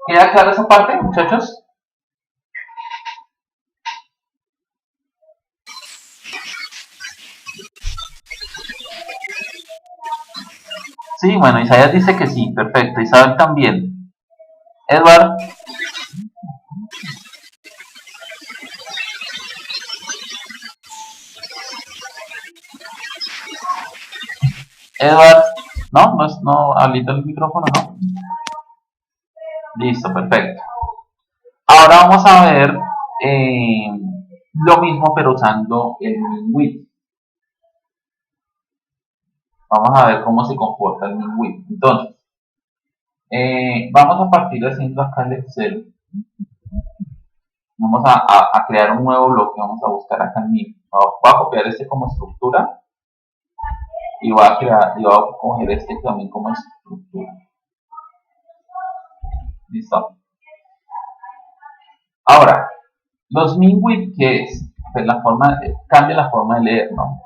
¿Queda clara esa parte, muchachos? Sí, bueno, Isaías dice que sí, perfecto. Isabel también. Edward, Edward, no, no, habilita el micrófono, no. Listo, perfecto. Ahora vamos a ver lo mismo, pero usando el min-width. Vamos a ver cómo se comporta el min-width. Entonces, vamos a partir haciendo acá el Excel. Vamos a crear un nuevo bloque. Vamos a buscar acá el min. Voy a copiar este como estructura y voy a coger este también como estructura. ¿Listo? Ahora, los min-width, ¿qué es? Pues cambia la forma de leer, ¿no?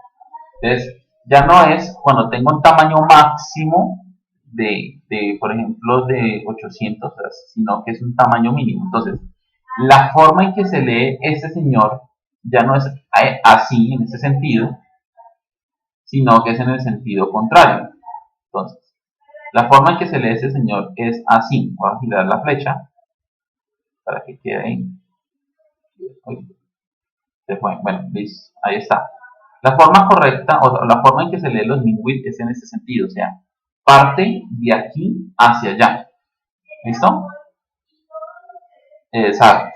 Entonces, ya no es cuando tengo un tamaño máximo por ejemplo, de 800, sino que es un tamaño mínimo. Entonces, la forma en que se lee este señor ya no es así, en ese sentido, sino que es en el sentido contrario. Entonces, la forma en que se lee este señor es así. Voy a girar la flecha para que quede ahí. Se fue. Bueno, listo. Ahí está. La forma correcta, o la forma en que se lee los min-width es en este sentido, o sea, parte de aquí hacia allá. ¿Listo? Exacto.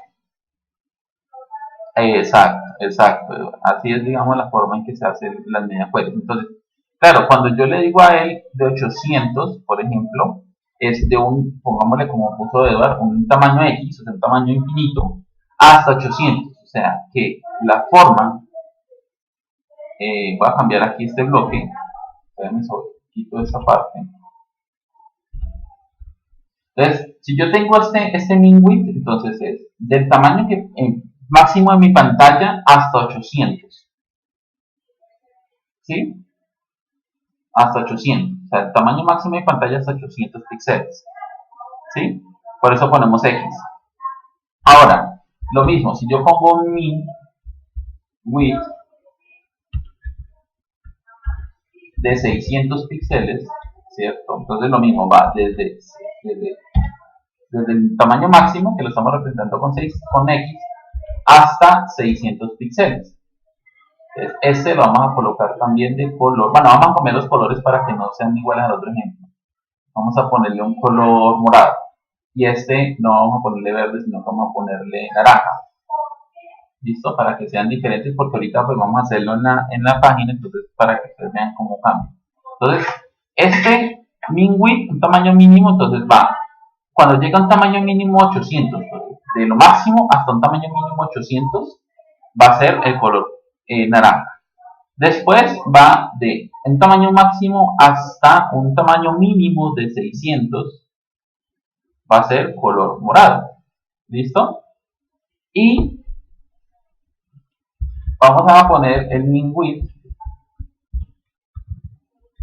Exacto. Así es, digamos, la forma en que se hacen las medidas fuertes. Entonces, claro, cuando yo le digo a él de 800, por ejemplo, es de pongámosle como puso Edward, un tamaño X, o sea, un tamaño infinito, hasta 800. O sea, que la forma, voy a cambiar aquí este bloque, quito esta parte. Entonces, si yo tengo este min width, entonces es del tamaño máximo de mi pantalla hasta 800. ¿Sí? Hasta 800. O sea, el tamaño máximo de mi pantalla hasta 800 píxeles. ¿Sí? Por eso ponemos X. Ahora, lo mismo, si yo pongo un min width de 600 píxeles, ¿cierto? Entonces lo mismo va desde desde el tamaño máximo, que lo estamos representando con X, hasta 600 píxeles. Entonces, este lo vamos a colocar también de color. Bueno, vamos a poner los colores para que no sean iguales al otro ejemplo. Vamos a ponerle un color morado. Y este no vamos a ponerle verde, sino que vamos a ponerle naranja. ¿Listo? Para que sean diferentes, porque ahorita pues vamos a hacerlo en la página, entonces para que ustedes vean cómo cambia. Entonces, este min width, un tamaño mínimo, entonces va, cuando llega a un tamaño mínimo 800, de lo máximo hasta un tamaño mínimo 800, va a ser el color naranja. Después va de un tamaño máximo hasta un tamaño mínimo de 600, va a ser color morado. ¿Listo? Y vamos a poner el min width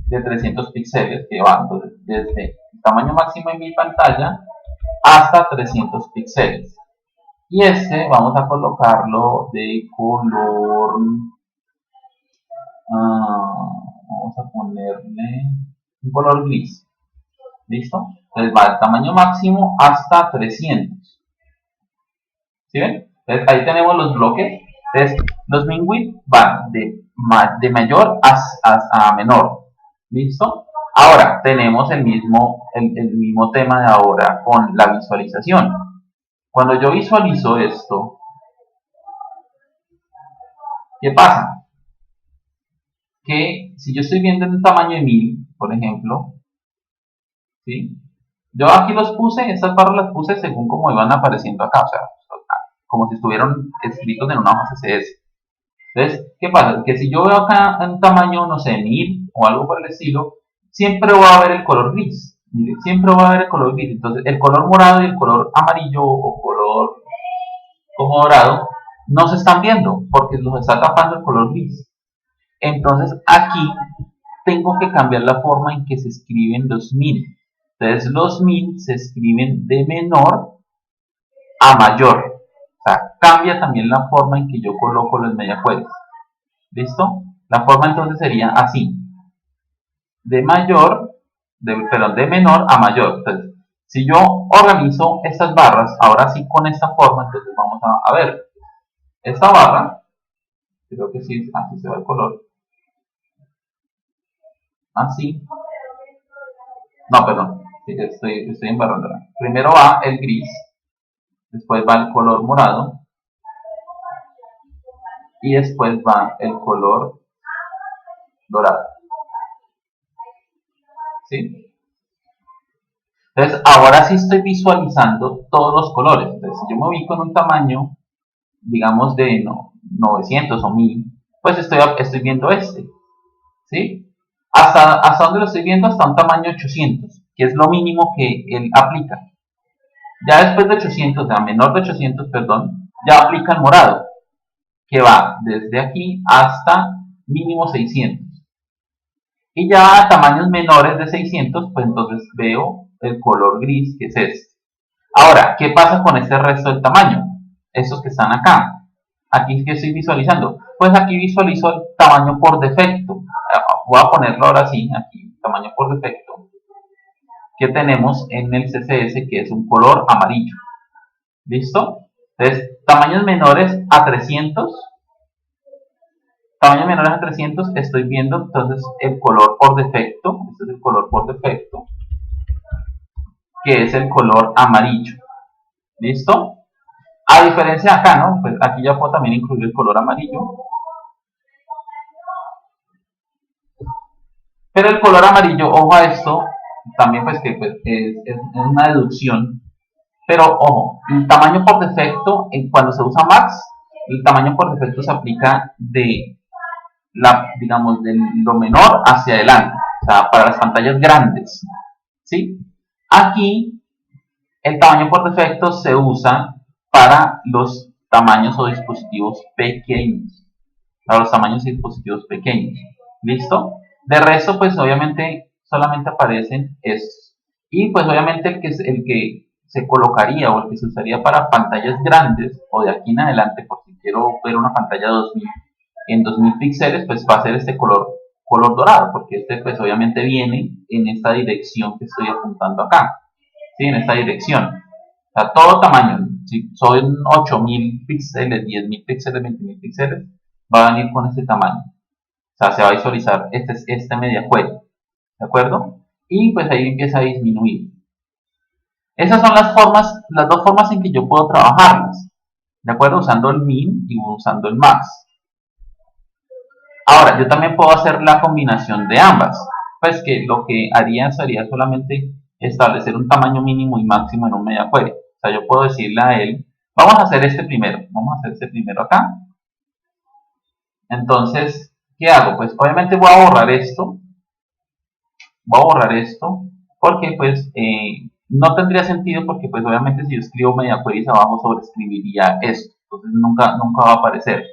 de 300 píxeles, que va entonces desde el tamaño máximo en mi pantalla hasta 300 píxeles. Y este vamos a colocarlo de color, vamos a ponerle un color gris. ¿Listo? Entonces va del tamaño máximo hasta 300. ¿Sí ven? Entonces ahí tenemos los bloques. Entonces los min width van de mayor a menor. ¿Listo? Ahora tenemos el mismo tema de ahora con la visualización. Cuando yo visualizo esto, ¿qué pasa? Que si yo estoy viendo en un tamaño de 1000, por ejemplo, ¿sí? Yo aquí los puse, estas barras las puse según como iban apareciendo acá, o sea, como si estuvieran escritos en una hoja CSS. Entonces, ¿qué pasa? Que si yo veo acá en un tamaño, no sé, 1000 o algo por el estilo, siempre va a haber el color gris. Mire, siempre va a haber el color gris. Entonces, el color morado y el color amarillo o color como dorado no se están viendo porque los está tapando el color gris. Entonces, aquí tengo que cambiar la forma en que se escriben los min. Entonces, los min se escriben de menor a mayor. O sea, cambia también la forma en que yo coloco los mediajuegos. ¿Listo? La forma entonces sería así. De menor a mayor. Entonces, si yo organizo estas barras, ahora sí con esta forma, entonces vamos a ver. Esta barra, creo que sí, así se va el color. Así. No, perdón. Sí, estoy embarrándola. Primero va el gris. Después va el color morado. Y después va el color dorado. ¿Sí? Entonces, ahora sí estoy visualizando todos los colores. Entonces, si yo me ubico en un tamaño, digamos, de 900 o 1000, pues estoy viendo este. ¿Sí? ¿Hasta dónde lo estoy viendo? Hasta un tamaño 800, que es lo mínimo que él aplica. Ya después de 800, o sea, menor de 800, perdón, ya aplica el morado, que va desde aquí hasta mínimo 600. Y ya a tamaños menores de 600, pues entonces veo el color gris, que es este. Ahora, ¿qué pasa con este resto del tamaño? Estos que están acá. Aquí que estoy visualizando. Pues aquí visualizo el tamaño por defecto. Voy a ponerlo ahora sí, aquí, tamaño por defecto, que tenemos en el CSS, que es un color amarillo. ¿Listo? Entonces, tamaños menores a 300. Tamaños menores a 300, estoy viendo entonces el color por defecto. Este es el color por defecto, que es el color amarillo. ¿Listo? A diferencia de acá, ¿no? Pues aquí ya puedo también incluir el color amarillo. Pero el color amarillo, ojo a esto, también pues que pues, es una deducción. Pero ojo, el tamaño por defecto, cuando se usa Max, el tamaño por defecto se aplica digamos, de lo menor hacia adelante. O sea, para las pantallas grandes. ¿Sí? Aquí, el tamaño por defecto se usa para los tamaños o dispositivos pequeños. Para los tamaños y dispositivos pequeños. ¿Listo? De resto, pues obviamente solamente aparecen estos. Y pues obviamente el que se colocaría o el que se usaría para pantallas grandes o de aquí en adelante, por si quiero ver una pantalla 2000 en 2000 píxeles, pues va a ser este color dorado, porque este pues obviamente viene en esta dirección que estoy apuntando acá. ¿Sí? En esta dirección. O sea, todo tamaño. Si son 8000 píxeles, 10000 píxeles, 20000 píxeles, va a venir con este tamaño. O sea, se va a visualizar este media query. ¿De acuerdo? Y pues ahí empieza a disminuir. Esas son las dos formas en que yo puedo trabajarlas. ¿De acuerdo? Usando el min y usando el max. Ahora, yo también puedo hacer la combinación de ambas. Pues que lo que haría sería solamente establecer un tamaño mínimo y máximo en un media query. O sea, yo puedo decirle a él, vamos a hacer este primero. Vamos a hacer este primero acá. Entonces, ¿qué hago? Pues obviamente voy a borrar esto. Voy a borrar esto porque pues no tendría sentido porque pues obviamente si yo escribo media queries abajo sobreescribiría esto. Entonces nunca va a aparecer.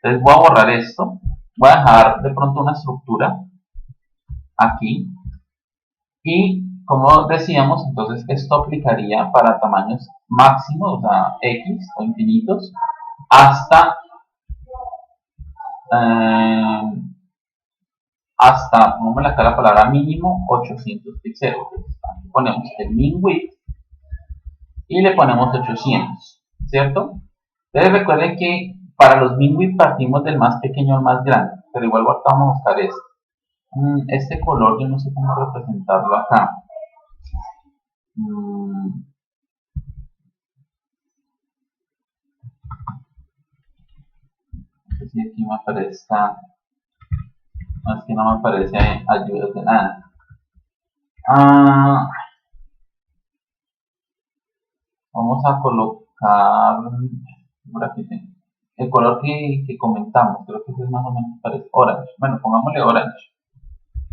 Entonces voy a borrar esto. Voy a dejar de pronto una estructura aquí. Y como decíamos, entonces esto aplicaría para tamaños máximos, o sea, X o infinitos, hasta ponemos acá la palabra mínimo 800 píxeles. Aquí ponemos el min width y le ponemos 800, ¿cierto? Entonces recuerden que para los min width partimos del más pequeño al más grande, pero igual ahorita vamos a buscar esto. Este color yo no sé cómo representarlo acá. No sé si aquí me aparezca. No, es que no me aparece ayudas de nada. Vamos a colocar por aquí el color que comentamos. Creo que ese es más o menos parece orange. Bueno, pongámosle orange.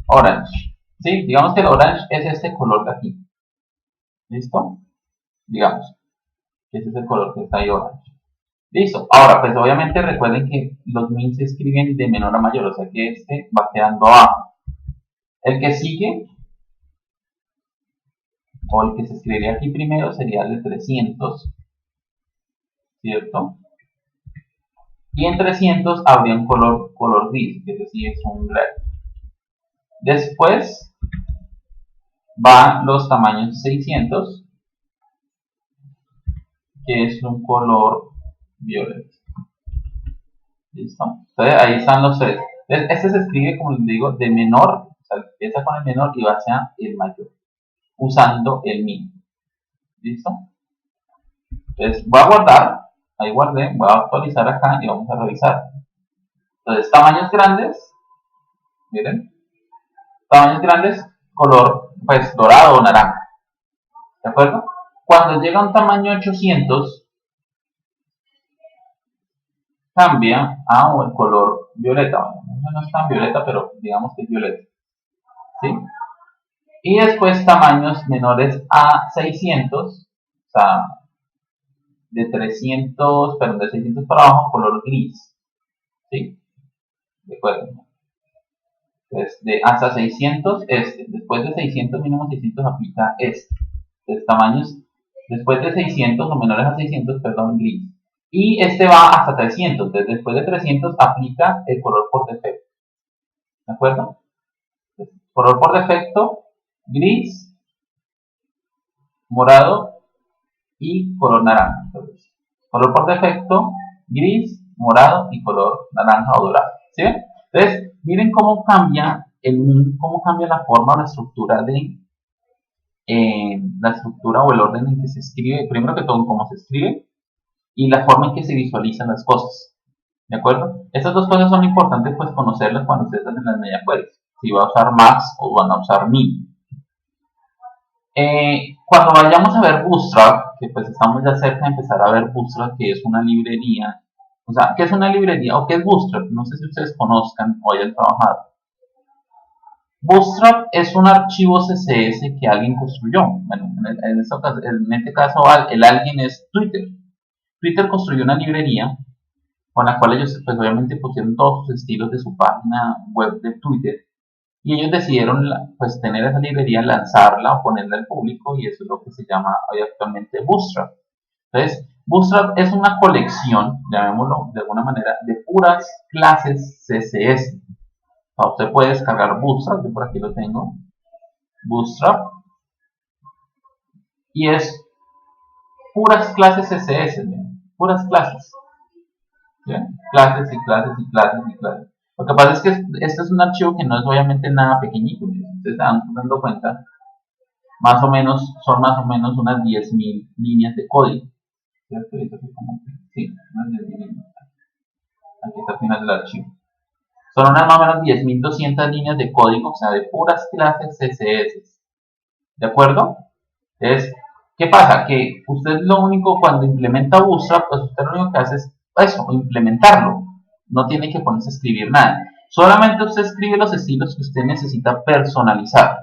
Orange. Sí, digamos que el orange es este color de aquí. ¿Listo? Digamos que ese es el color que está ahí orange. Listo. Ahora, pues obviamente recuerden que los min se escriben de menor a mayor, o sea que este va quedando abajo. El que sigue, o el que se escribiría aquí primero, sería el de 300, ¿cierto? Y en 300 habría un color gris, que es decir, es un gray. Después van los tamaños 600, que es un color violeta. ¿Listo? Entonces ahí están los tres. Este se escribe, como les digo, de menor, o sea, empieza con el menor y va hacia el mayor, usando el min. ¿Listo? Entonces voy a guardar, ahí guardé, voy a actualizar acá y vamos a revisar. Entonces, tamaños grandes, miren, tamaños grandes, color pues dorado o naranja. ¿De acuerdo? Cuando llega a un tamaño 800, cambia a el color violeta. No es tan violeta, pero digamos que es violeta. ¿Sí? Y después tamaños menores a 600, o sea, de 300, perdón, de 600 para abajo, color gris. ¿Sí? ¿De acuerdo? Hasta 600, después de 600, mínimo 600 aplica este. Entonces, tamaños después de 600 o menores a 600, perdón, gris. Y este va hasta 300, entonces después de 300 aplica el color por defecto. ¿De acuerdo? Entonces, color por defecto, gris, morado y color naranja. Entonces, color por defecto, gris, morado y color naranja o dorado. ¿Sí ven? Entonces, miren cómo cambia cómo cambia la forma o la estructura o el orden en que se escribe, primero que todo cómo se escribe y la forma en que se visualizan las cosas. ¿De acuerdo? Estas dos cosas son importantes pues conocerlas cuando ustedes hacen las media queries. Si va a usar max o van a usar min. Cuando vayamos a ver Bootstrap, que pues estamos ya cerca de empezar a ver Bootstrap, que es una librería. O sea, ¿qué es una librería o qué es Bootstrap? No sé si ustedes conozcan o hayan trabajado. Bootstrap es un archivo CSS que alguien construyó. Bueno, en este caso el alguien es Twitter. Twitter construyó una librería con la cual ellos pues obviamente pusieron todos sus estilos de su página web de Twitter y ellos decidieron pues tener esa librería, lanzarla o ponerla al público y eso es lo que se llama hoy actualmente Bootstrap. Entonces, Bootstrap es una colección, llamémoslo de alguna manera, de puras clases CSS. O sea, usted puede descargar Bootstrap, yo por aquí lo tengo, Bootstrap, y es puras clases CSS, ¿bien? Puras clases, ¿bien? Clases y clases y clases y clases. Lo que pasa es que este es un archivo que no es obviamente nada pequeñito, ¿bien? Ustedes se van dando cuenta, más o menos, son más o menos unas 10.000 líneas de código, ¿cierto? Sí, unas 10.000 líneas. Aquí está el final del archivo. Son unas más o menos 10.200 líneas de código, o sea, de puras clases CSS. ¿De acuerdo? Entonces, ¿qué pasa? Que usted lo único, cuando implementa Bootstrap, pues usted lo único que hace es eso, implementarlo. No tiene que ponerse a escribir nada. Solamente usted escribe los estilos que usted necesita personalizar.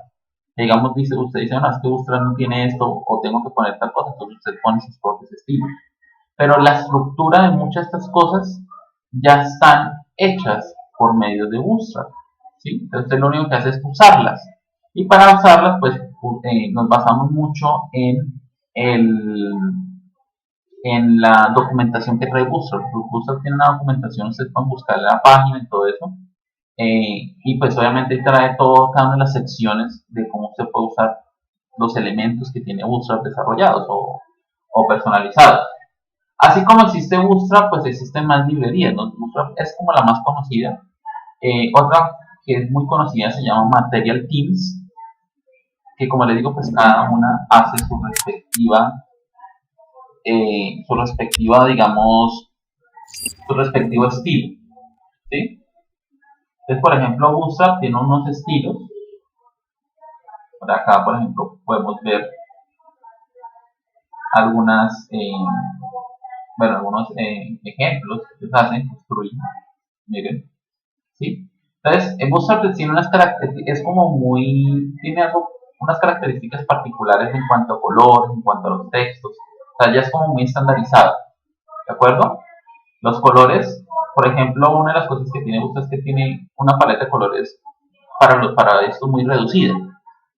Digamos, usted dice, no, es que Bootstrap no tiene esto, o tengo que poner tal cosa, entonces usted pone sus propios estilos. Pero la estructura de muchas de estas cosas ya están hechas por medio de Bootstrap, ¿sí? Entonces usted lo único que hace es usarlas. Y para usarlas, pues nos basamos mucho el, en la documentación que trae Bootstrap. Bootstrap tiene una documentación, ustedes pueden buscar la página y todo eso. Y pues obviamente trae todo, cada una de las secciones de cómo se puede usar los elementos que tiene Bootstrap desarrollados o personalizados. Así como existe Bootstrap, pues existen más librerías, ¿no? Bootstrap es como la más conocida. Otra que es muy conocida se llama Material Themes, que como les digo, pues cada una hace digamos, su respectivo estilo, ¿sí? Entonces, por ejemplo, Bootstrap tiene unos estilos. Por acá, por ejemplo, podemos ver algunas, algunos ejemplos que se hacen, construir, miren, ¿sí? Entonces, Bootstrap tiene unas características, es como muy, tiene unas características particulares en cuanto a color, en cuanto a los textos, o sea, ya es como muy estandarizado, ¿de acuerdo? Los colores, por ejemplo, una de las cosas que tiene Bootstrap es que tiene una paleta de colores para esto muy reducida,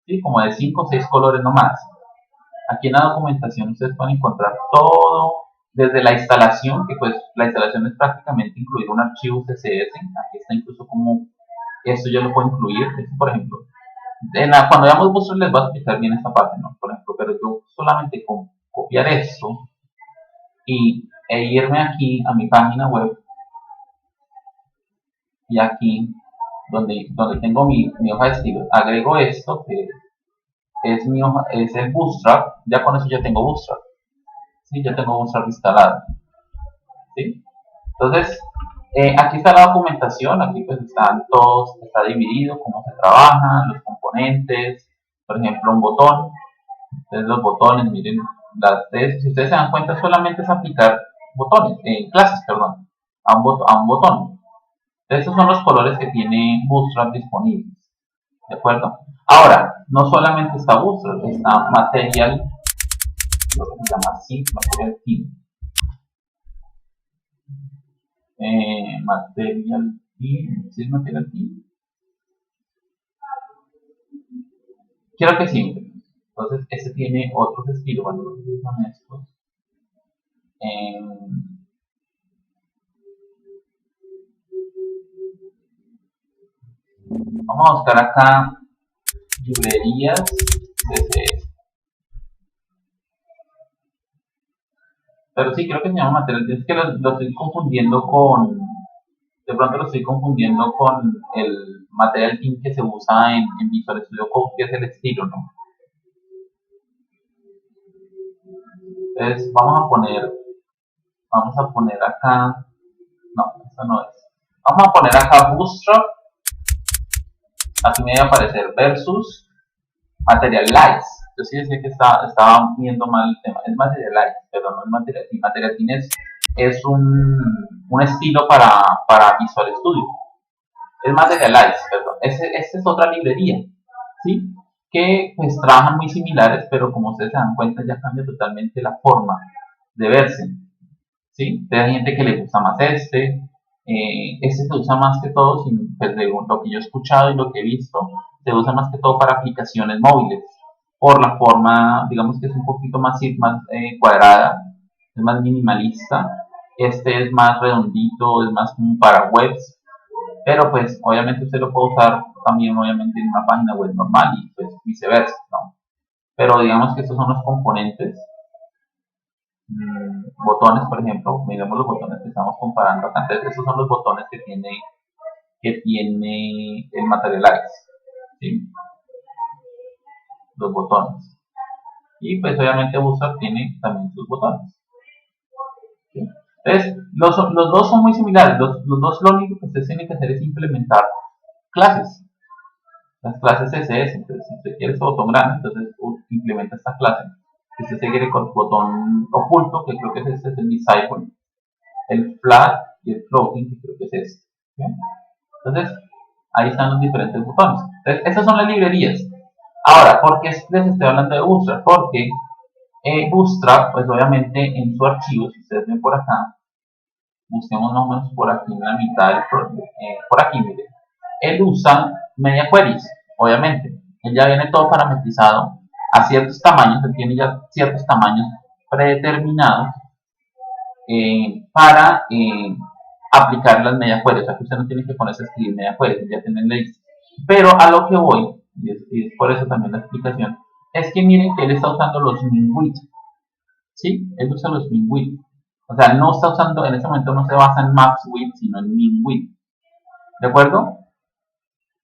¿sí? Como de 5 o 6 colores nomás. Aquí en la documentación ustedes pueden encontrar todo, desde la instalación, que pues la instalación es prácticamente incluir un archivo CSS, aquí está incluso como esto yo lo puedo incluir, esto por ejemplo, cuando veamos Bootstrap les voy a explicar bien esta parte, ¿no? Por ejemplo, pero yo solamente con copiar esto e irme aquí a mi página web y aquí donde tengo mi hoja de estilo, agrego esto que es mi hoja, es el Bootstrap, ya con eso ya tengo Bootstrap, ¿sí? Ya tengo Bootstrap instalado, ¿sí? Entonces, aquí está la documentación, aquí pues están todos, está dividido, cómo se trabajan, los componentes, por ejemplo un botón, entonces los botones, miren, si ustedes se dan cuenta solamente es aplicar botones, clases, perdón, a un botón. Estos son los colores que tiene Bootstrap disponibles, ¿de acuerdo? Ahora, no solamente está Bootstrap, está Material, lo que se llama así, Material Theme. Material Theme, ¿sí es Material Theme? Quiero que sí. Entonces, este tiene otros estilos, bueno, los que son estos. Vamos a buscar acá librerías CSS. Pero sí, creo que se llama Material Theme. Es que lo estoy confundiendo de pronto lo estoy confundiendo con el Material Theme que se usa en Visual Studio Code, que es el estilo, ¿no? Entonces, vamos a poner acá, no, esto no es. Vamos a poner acá Bootstrap, así me va a aparecer versus Materialize. Yo sí decía que estaba viendo mal el tema. Es Materialize, pero no es Material Theme. Material Theme es un estilo para Visual Studio. Es Materialize, perdón. Esta es otra librería, ¿sí? Que pues trabajan muy similares, pero como ustedes se dan cuenta ya cambia totalmente la forma de verse, ¿sí? Hay gente que le gusta más este se usa más que todo, pues, de lo que yo he escuchado y lo que he visto, se usa más que todo para aplicaciones móviles, por la forma, digamos que es un poquito más cuadrada, es más minimalista, este es más redondito, es más como para webs, pero pues obviamente usted lo puede usar también obviamente en una página web normal y pues viceversa, ¿no? Pero digamos que estos son los componentes botones, por ejemplo, miremos los botones que estamos comparando acá. Entonces, esos son los botones que tiene el Materialize, ¿sí? Los botones. Y pues obviamente Bootstrap tiene también sus botones, ¿sí? Entonces, los dos son muy similares. Los dos lo único que ustedes tienen que hacer es implementar clases. Las clases CSS. Entonces, si usted quiere este botón grande, entonces implementa esta clase. Si usted se quiere con el botón oculto, que creo que es el disciple, el flat y el floating, que creo que es este. ¿Sí? Entonces, ahí están los diferentes botones. Entonces, esas son las librerías. Ahora, ¿por qué les estoy hablando de Bootstrap? Porque Bootstrap, pues obviamente en su archivo, si ustedes ven por acá, busquemos más o menos por aquí en la mitad del por aquí, miren. Él usa media queries, obviamente. Él ya viene todo parametrizado a ciertos tamaños, él tiene ya ciertos tamaños predeterminados para aplicar las media queries. O sea que usted no tiene que ponerse a escribir media queries, ya tienen leyes. Pero a lo que voy, y es por eso también la explicación, es que miren que él está usando los min-width. ¿Sí? Él usa los min-width. O sea, no está usando, en ese momento no se basa en max-width, sino en min-width. ¿De acuerdo?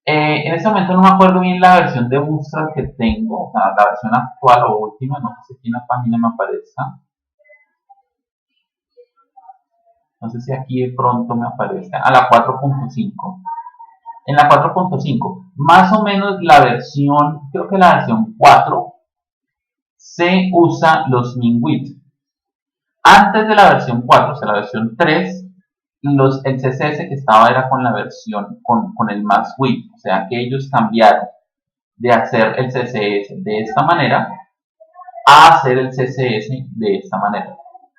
En este momento no me acuerdo bien la versión de Bootstrap que tengo, o sea, la versión actual o última, no sé si aquí en la página me aparezca. No sé si aquí de pronto me aparezca. A la 4.5. En la 4.5, más o menos la versión, creo que la versión 4, se usa los min-width. Antes de la versión 4, o sea, la versión 3, el CSS que estaba era con la versión, con el max-width. O sea, que ellos cambiaron de hacer el CSS de esta manera a hacer el CSS de esta manera.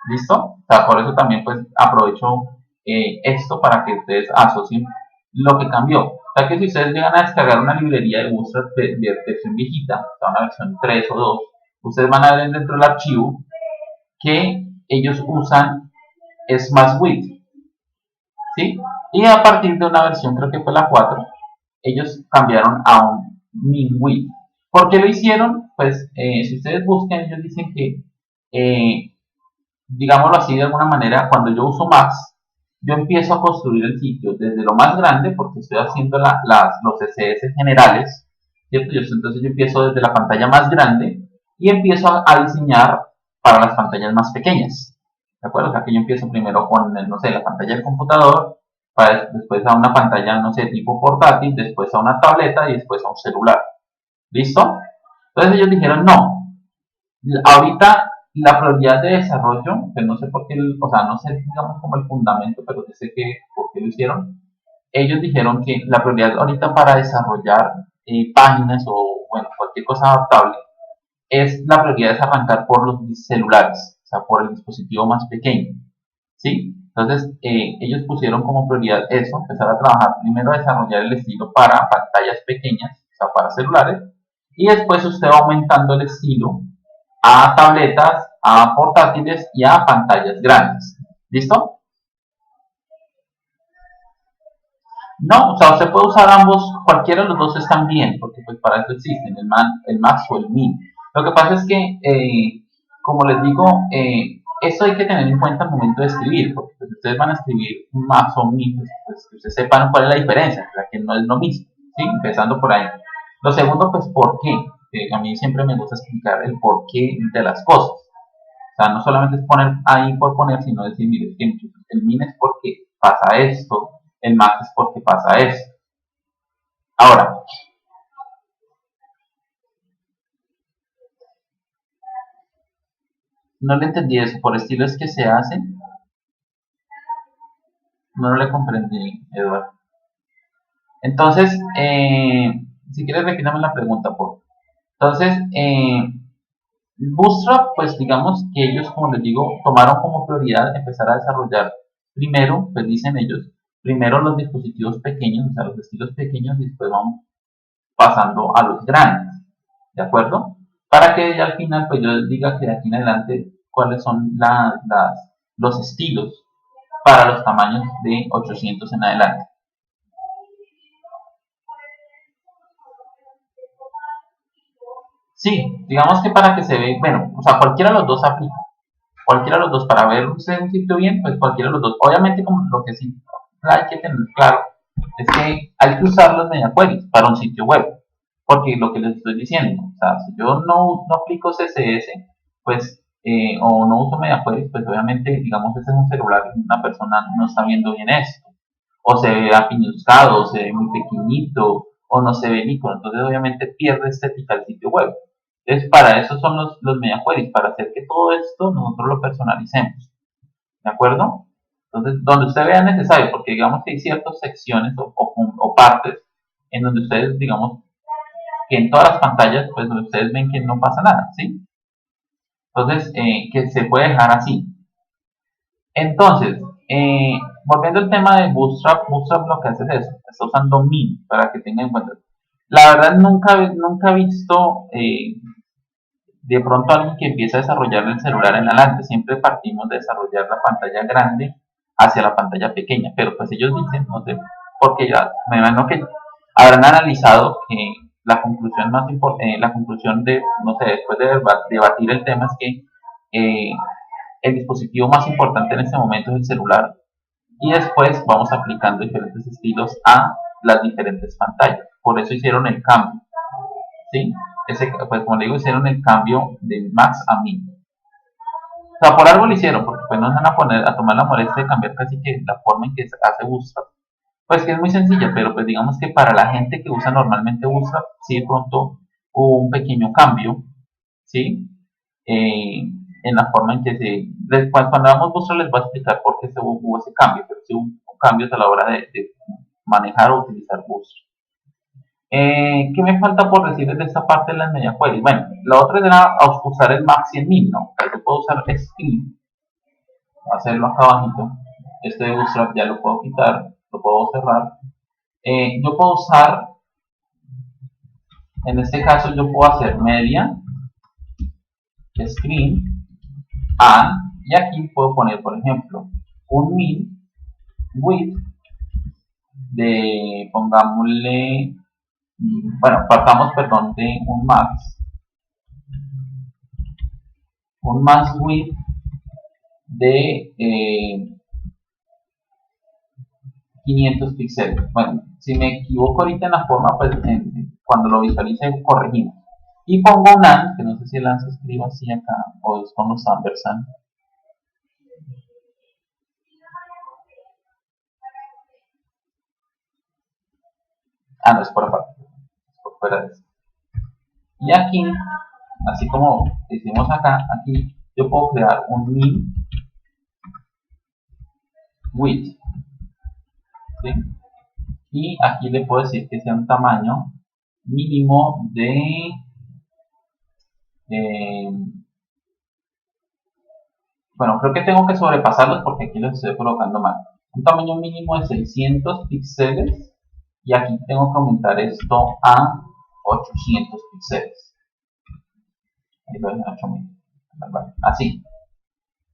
¿Listo? O sea, por eso también pues aprovecho esto para que ustedes asocien lo que cambió. O sea que si ustedes llegan a descargar una librería de Bootstrap de versión viejita, o sea, una versión 3 o 2, ustedes van a ver dentro del archivo que ellos usan Smash Width, ¿sí? Y a partir de una versión, creo que fue la 4, ellos cambiaron a un Min Width. ¿Por qué lo hicieron? Pues si ustedes buscan, ellos dicen que, digámoslo así de alguna manera, cuando yo uso Max, yo empiezo a construir el sitio desde lo más grande, porque estoy haciendo los CSS generales, ¿cierto? Entonces yo empiezo desde la pantalla más grande y empiezo a diseñar para las pantallas más pequeñas, ¿de acuerdo? O sea que yo empiezo primero con, no sé, la pantalla del computador, después a una pantalla, no sé, tipo portátil, después a una tableta y después a un celular. ¿Listo? Entonces ellos dijeron, no, ahorita la prioridad de desarrollo, que no sé por qué, o sea, no sé, digamos, como el fundamento, pero yo sé que por qué lo hicieron, ellos dijeron que la prioridad ahorita para desarrollar páginas o, bueno, cualquier cosa adaptable, es la prioridad es arrancar por los celulares, o sea, por el dispositivo más pequeño, ¿sí? Entonces, ellos pusieron como prioridad eso, empezar a trabajar primero a desarrollar el estilo para pantallas pequeñas, o sea, para celulares, y después usted va aumentando el estilo a tabletas, a portátiles y a pantallas grandes. ¿Listo? No, o sea, usted puede usar ambos, cualquiera de los dos están bien, porque pues para eso existen, el max o el min. Lo que pasa es que, como les digo, esto hay que tener en cuenta al momento de escribir, porque pues, ustedes van a escribir un max o un min, pues que ustedes sepan cuál es la diferencia, o sea, que no es lo mismo, ¿sí? Empezando por ahí. Lo segundo, pues, ¿por qué? A mí siempre me gusta explicar el porqué de las cosas. O sea, no solamente es poner ahí por poner, sino decir, mire, el min es porque pasa esto, el max es porque pasa esto. Ahora, no le entendí eso, por estilos que se hacen, no le comprendí, Eduardo. Entonces, si quieres repítame la pregunta, por Entonces, Bootstrap, pues digamos que ellos, como les digo, tomaron como prioridad empezar a desarrollar primero, pues dicen ellos, primero los dispositivos pequeños, o sea, los estilos pequeños, y después vamos pasando a los grandes, ¿de acuerdo? Para que al final, pues yo les diga que de aquí en adelante cuáles son los estilos para los tamaños de 800 en adelante. Sí, digamos que para que se ve, bueno, o sea, cualquiera de los dos aplica. cualquiera de los dos, para ver un sitio bien, pues cualquiera de los dos. Obviamente, como lo que sí hay que tener claro es que hay que usar los media queries para un sitio web, porque lo que les estoy diciendo, o sea, si yo no aplico CSS, pues, o no uso media queries, pues obviamente, digamos, ese es un celular y una persona no está viendo bien esto, o se ve apiñuscado, o se ve muy pequeñito, o no se ve el icono, entonces obviamente pierde estética el sitio web. Entonces, para eso son los media queries, para hacer que todo esto nosotros lo personalicemos. ¿De acuerdo? Entonces, donde usted vea necesario, porque digamos que hay ciertas secciones o partes en donde ustedes, digamos, que en todas las pantallas, pues ustedes ven que no pasa nada, ¿sí? Entonces, que se puede dejar así. Entonces, volviendo al tema de Bootstrap, Bootstrap lo que hace es eso, está usando min para que tengan en cuenta. La verdad, nunca he visto de pronto alguien que empieza a desarrollar el celular en adelante. Siempre partimos de desarrollar la pantalla grande hacia la pantalla pequeña, pero pues ellos dicen, no sé, porque ya me imagino que habrán analizado que la conclusión más importante, la conclusión de, no sé, después de debatir el tema es que el dispositivo más importante en este momento es el celular y después vamos aplicando diferentes estilos a las diferentes pantallas. Por eso hicieron el cambio, ¿sí? Pues como le digo, hicieron el cambio de max a min. O sea, por algo lo hicieron, porque pues no se van a tomar la molestia de cambiar casi que la forma en que se hace Bootstrap. Pues que es muy sencilla, pero pues digamos que para la gente que usa normalmente Bootstrap, sí de pronto hubo un pequeño cambio, ¿sí? En la forma en que cuando hagamos Bootstrap les voy a explicar por qué hubo ese cambio, pero sí hubo cambios a la hora de manejar o utilizar Bootstrap. ¿Qué me falta por decirles de esta parte de las media queries? Bueno, la otra era usar el max y el min, ¿no? Yo puedo usar screen, hacerlo acá abajito. Este de Bootstrap ya lo puedo quitar, lo puedo cerrar. Yo puedo usar, en este caso yo puedo hacer media, screen, and, y aquí puedo poner, por ejemplo, un min width de, pongámosle, bueno, partamos, perdón, de un max width de 500 píxeles. Bueno, si me equivoco ahorita en la forma, pues cuando lo visualice corregimos. Y pongo un AND, que no sé si el AND se escribe así acá, o es con los ampersand. Ah, no, es por aparte, es por fuera de esto. Y aquí, así como hicimos acá, aquí yo puedo crear un min width, ¿sí? Y aquí le puedo decir que sea un tamaño mínimo de bueno, creo que tengo que sobrepasarlos porque aquí los estoy colocando mal. Un tamaño mínimo de 600 píxeles y aquí tengo que aumentar esto a 800 píxeles. Ahí lo dejo en 8000. Así.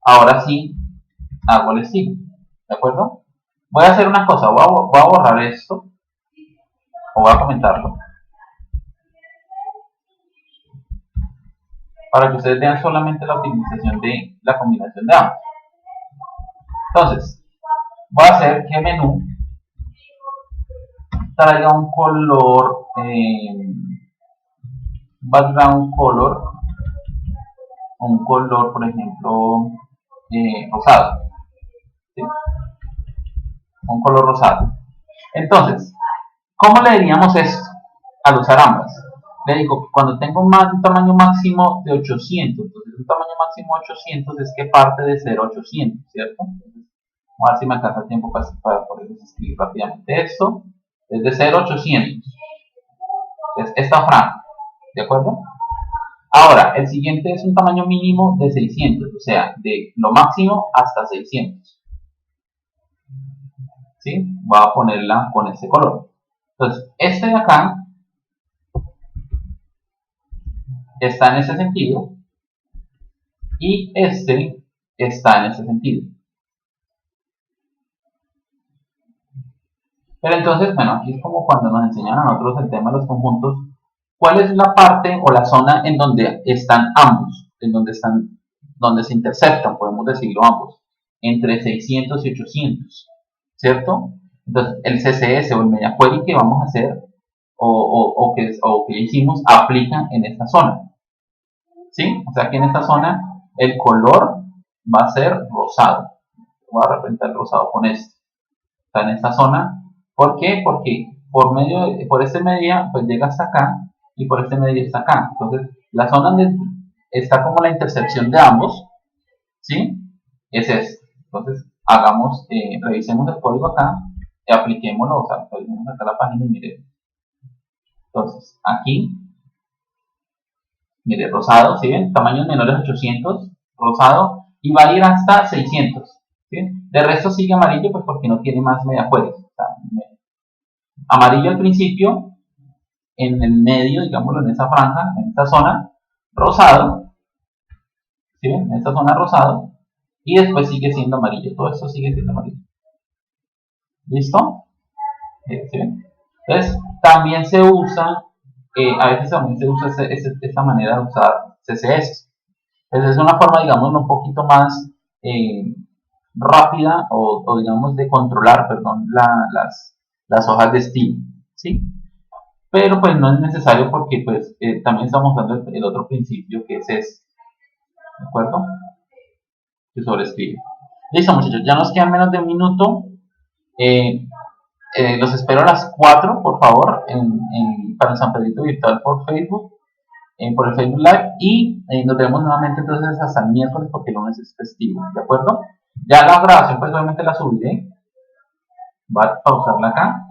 Ahora sí hago el estilo. ¿De acuerdo? Voy a hacer una cosa. Voy a borrar esto o voy a comentarlo para que ustedes vean solamente la optimización de la combinación de ambos. Entonces, voy a hacer que menú traiga un color, background color, un color, por ejemplo, rosado, ¿sí? Un color rosado. Entonces, ¿cómo le diríamos esto al usar ambas? Le digo que cuando tengo un tamaño máximo de 800, entonces un tamaño máximo de 800 es que parte de 0,800, ¿cierto? Entonces, vamos a ver si me alcanza el tiempo para poder escribir rápidamente esto. Es de 0,800. Es esta franja, ¿de acuerdo? Ahora, el siguiente es un tamaño mínimo de 600, o sea, de lo máximo hasta 600. ¿Sí? Voy a ponerla con este color. Entonces, este de acá está en ese sentido y este está en ese sentido. Pero entonces, bueno, aquí es como cuando nos enseñan a nosotros el tema de los conjuntos. ¿Cuál es la parte o la zona en donde están ambos? En donde donde se interceptan, podemos decirlo ambos, entre 600 y 800, ¿cierto? Entonces, el CSS o el media query que vamos a hacer o que hicimos aplican en esta zona, ¿sí? O sea que en esta zona el color va a ser rosado. Voy a representar el rosado con esto. Está en esta zona. ¿Por qué? Porque por este media pues llega hasta acá y por este media está acá. Entonces, la zona donde está como la intersección de ambos, ¿sí? Es esta. Entonces, revisemos el código acá y apliquémoslo. O sea, revisemos acá la página y miremos. Entonces, aquí, mire, rosado, ¿sí ven? Tamaños menores a 800, rosado, y va a ir hasta 600, ¿sí? De resto sigue amarillo, pues porque no tiene más media query. O sea, amarillo al principio, en el medio, digámoslo, en esa franja, en esta zona, rosado, ¿sí ven? En esta zona rosado, y después sigue siendo amarillo, todo esto sigue siendo amarillo. ¿Listo? ¿Sí ven? Entonces, también se usa, a veces también se usa esta manera de usar CSS. Entonces, es una forma, digamos, un poquito más rápida o, digamos, de controlar, perdón, las hojas de estilo, ¿sí? Pero pues no es necesario porque pues también estamos usando el otro principio que es este, ¿de acuerdo? Que sobrescribe. Listo, muchachos, ya nos quedan menos de un minuto. Los espero a las 4, por favor, para el San Pedrito Virtual por Facebook, por el Facebook Live, y nos vemos nuevamente entonces hasta el miércoles porque el lunes es festivo, ¿de acuerdo? Ya la grabación pues obviamente la subiré, voy a pausarla acá.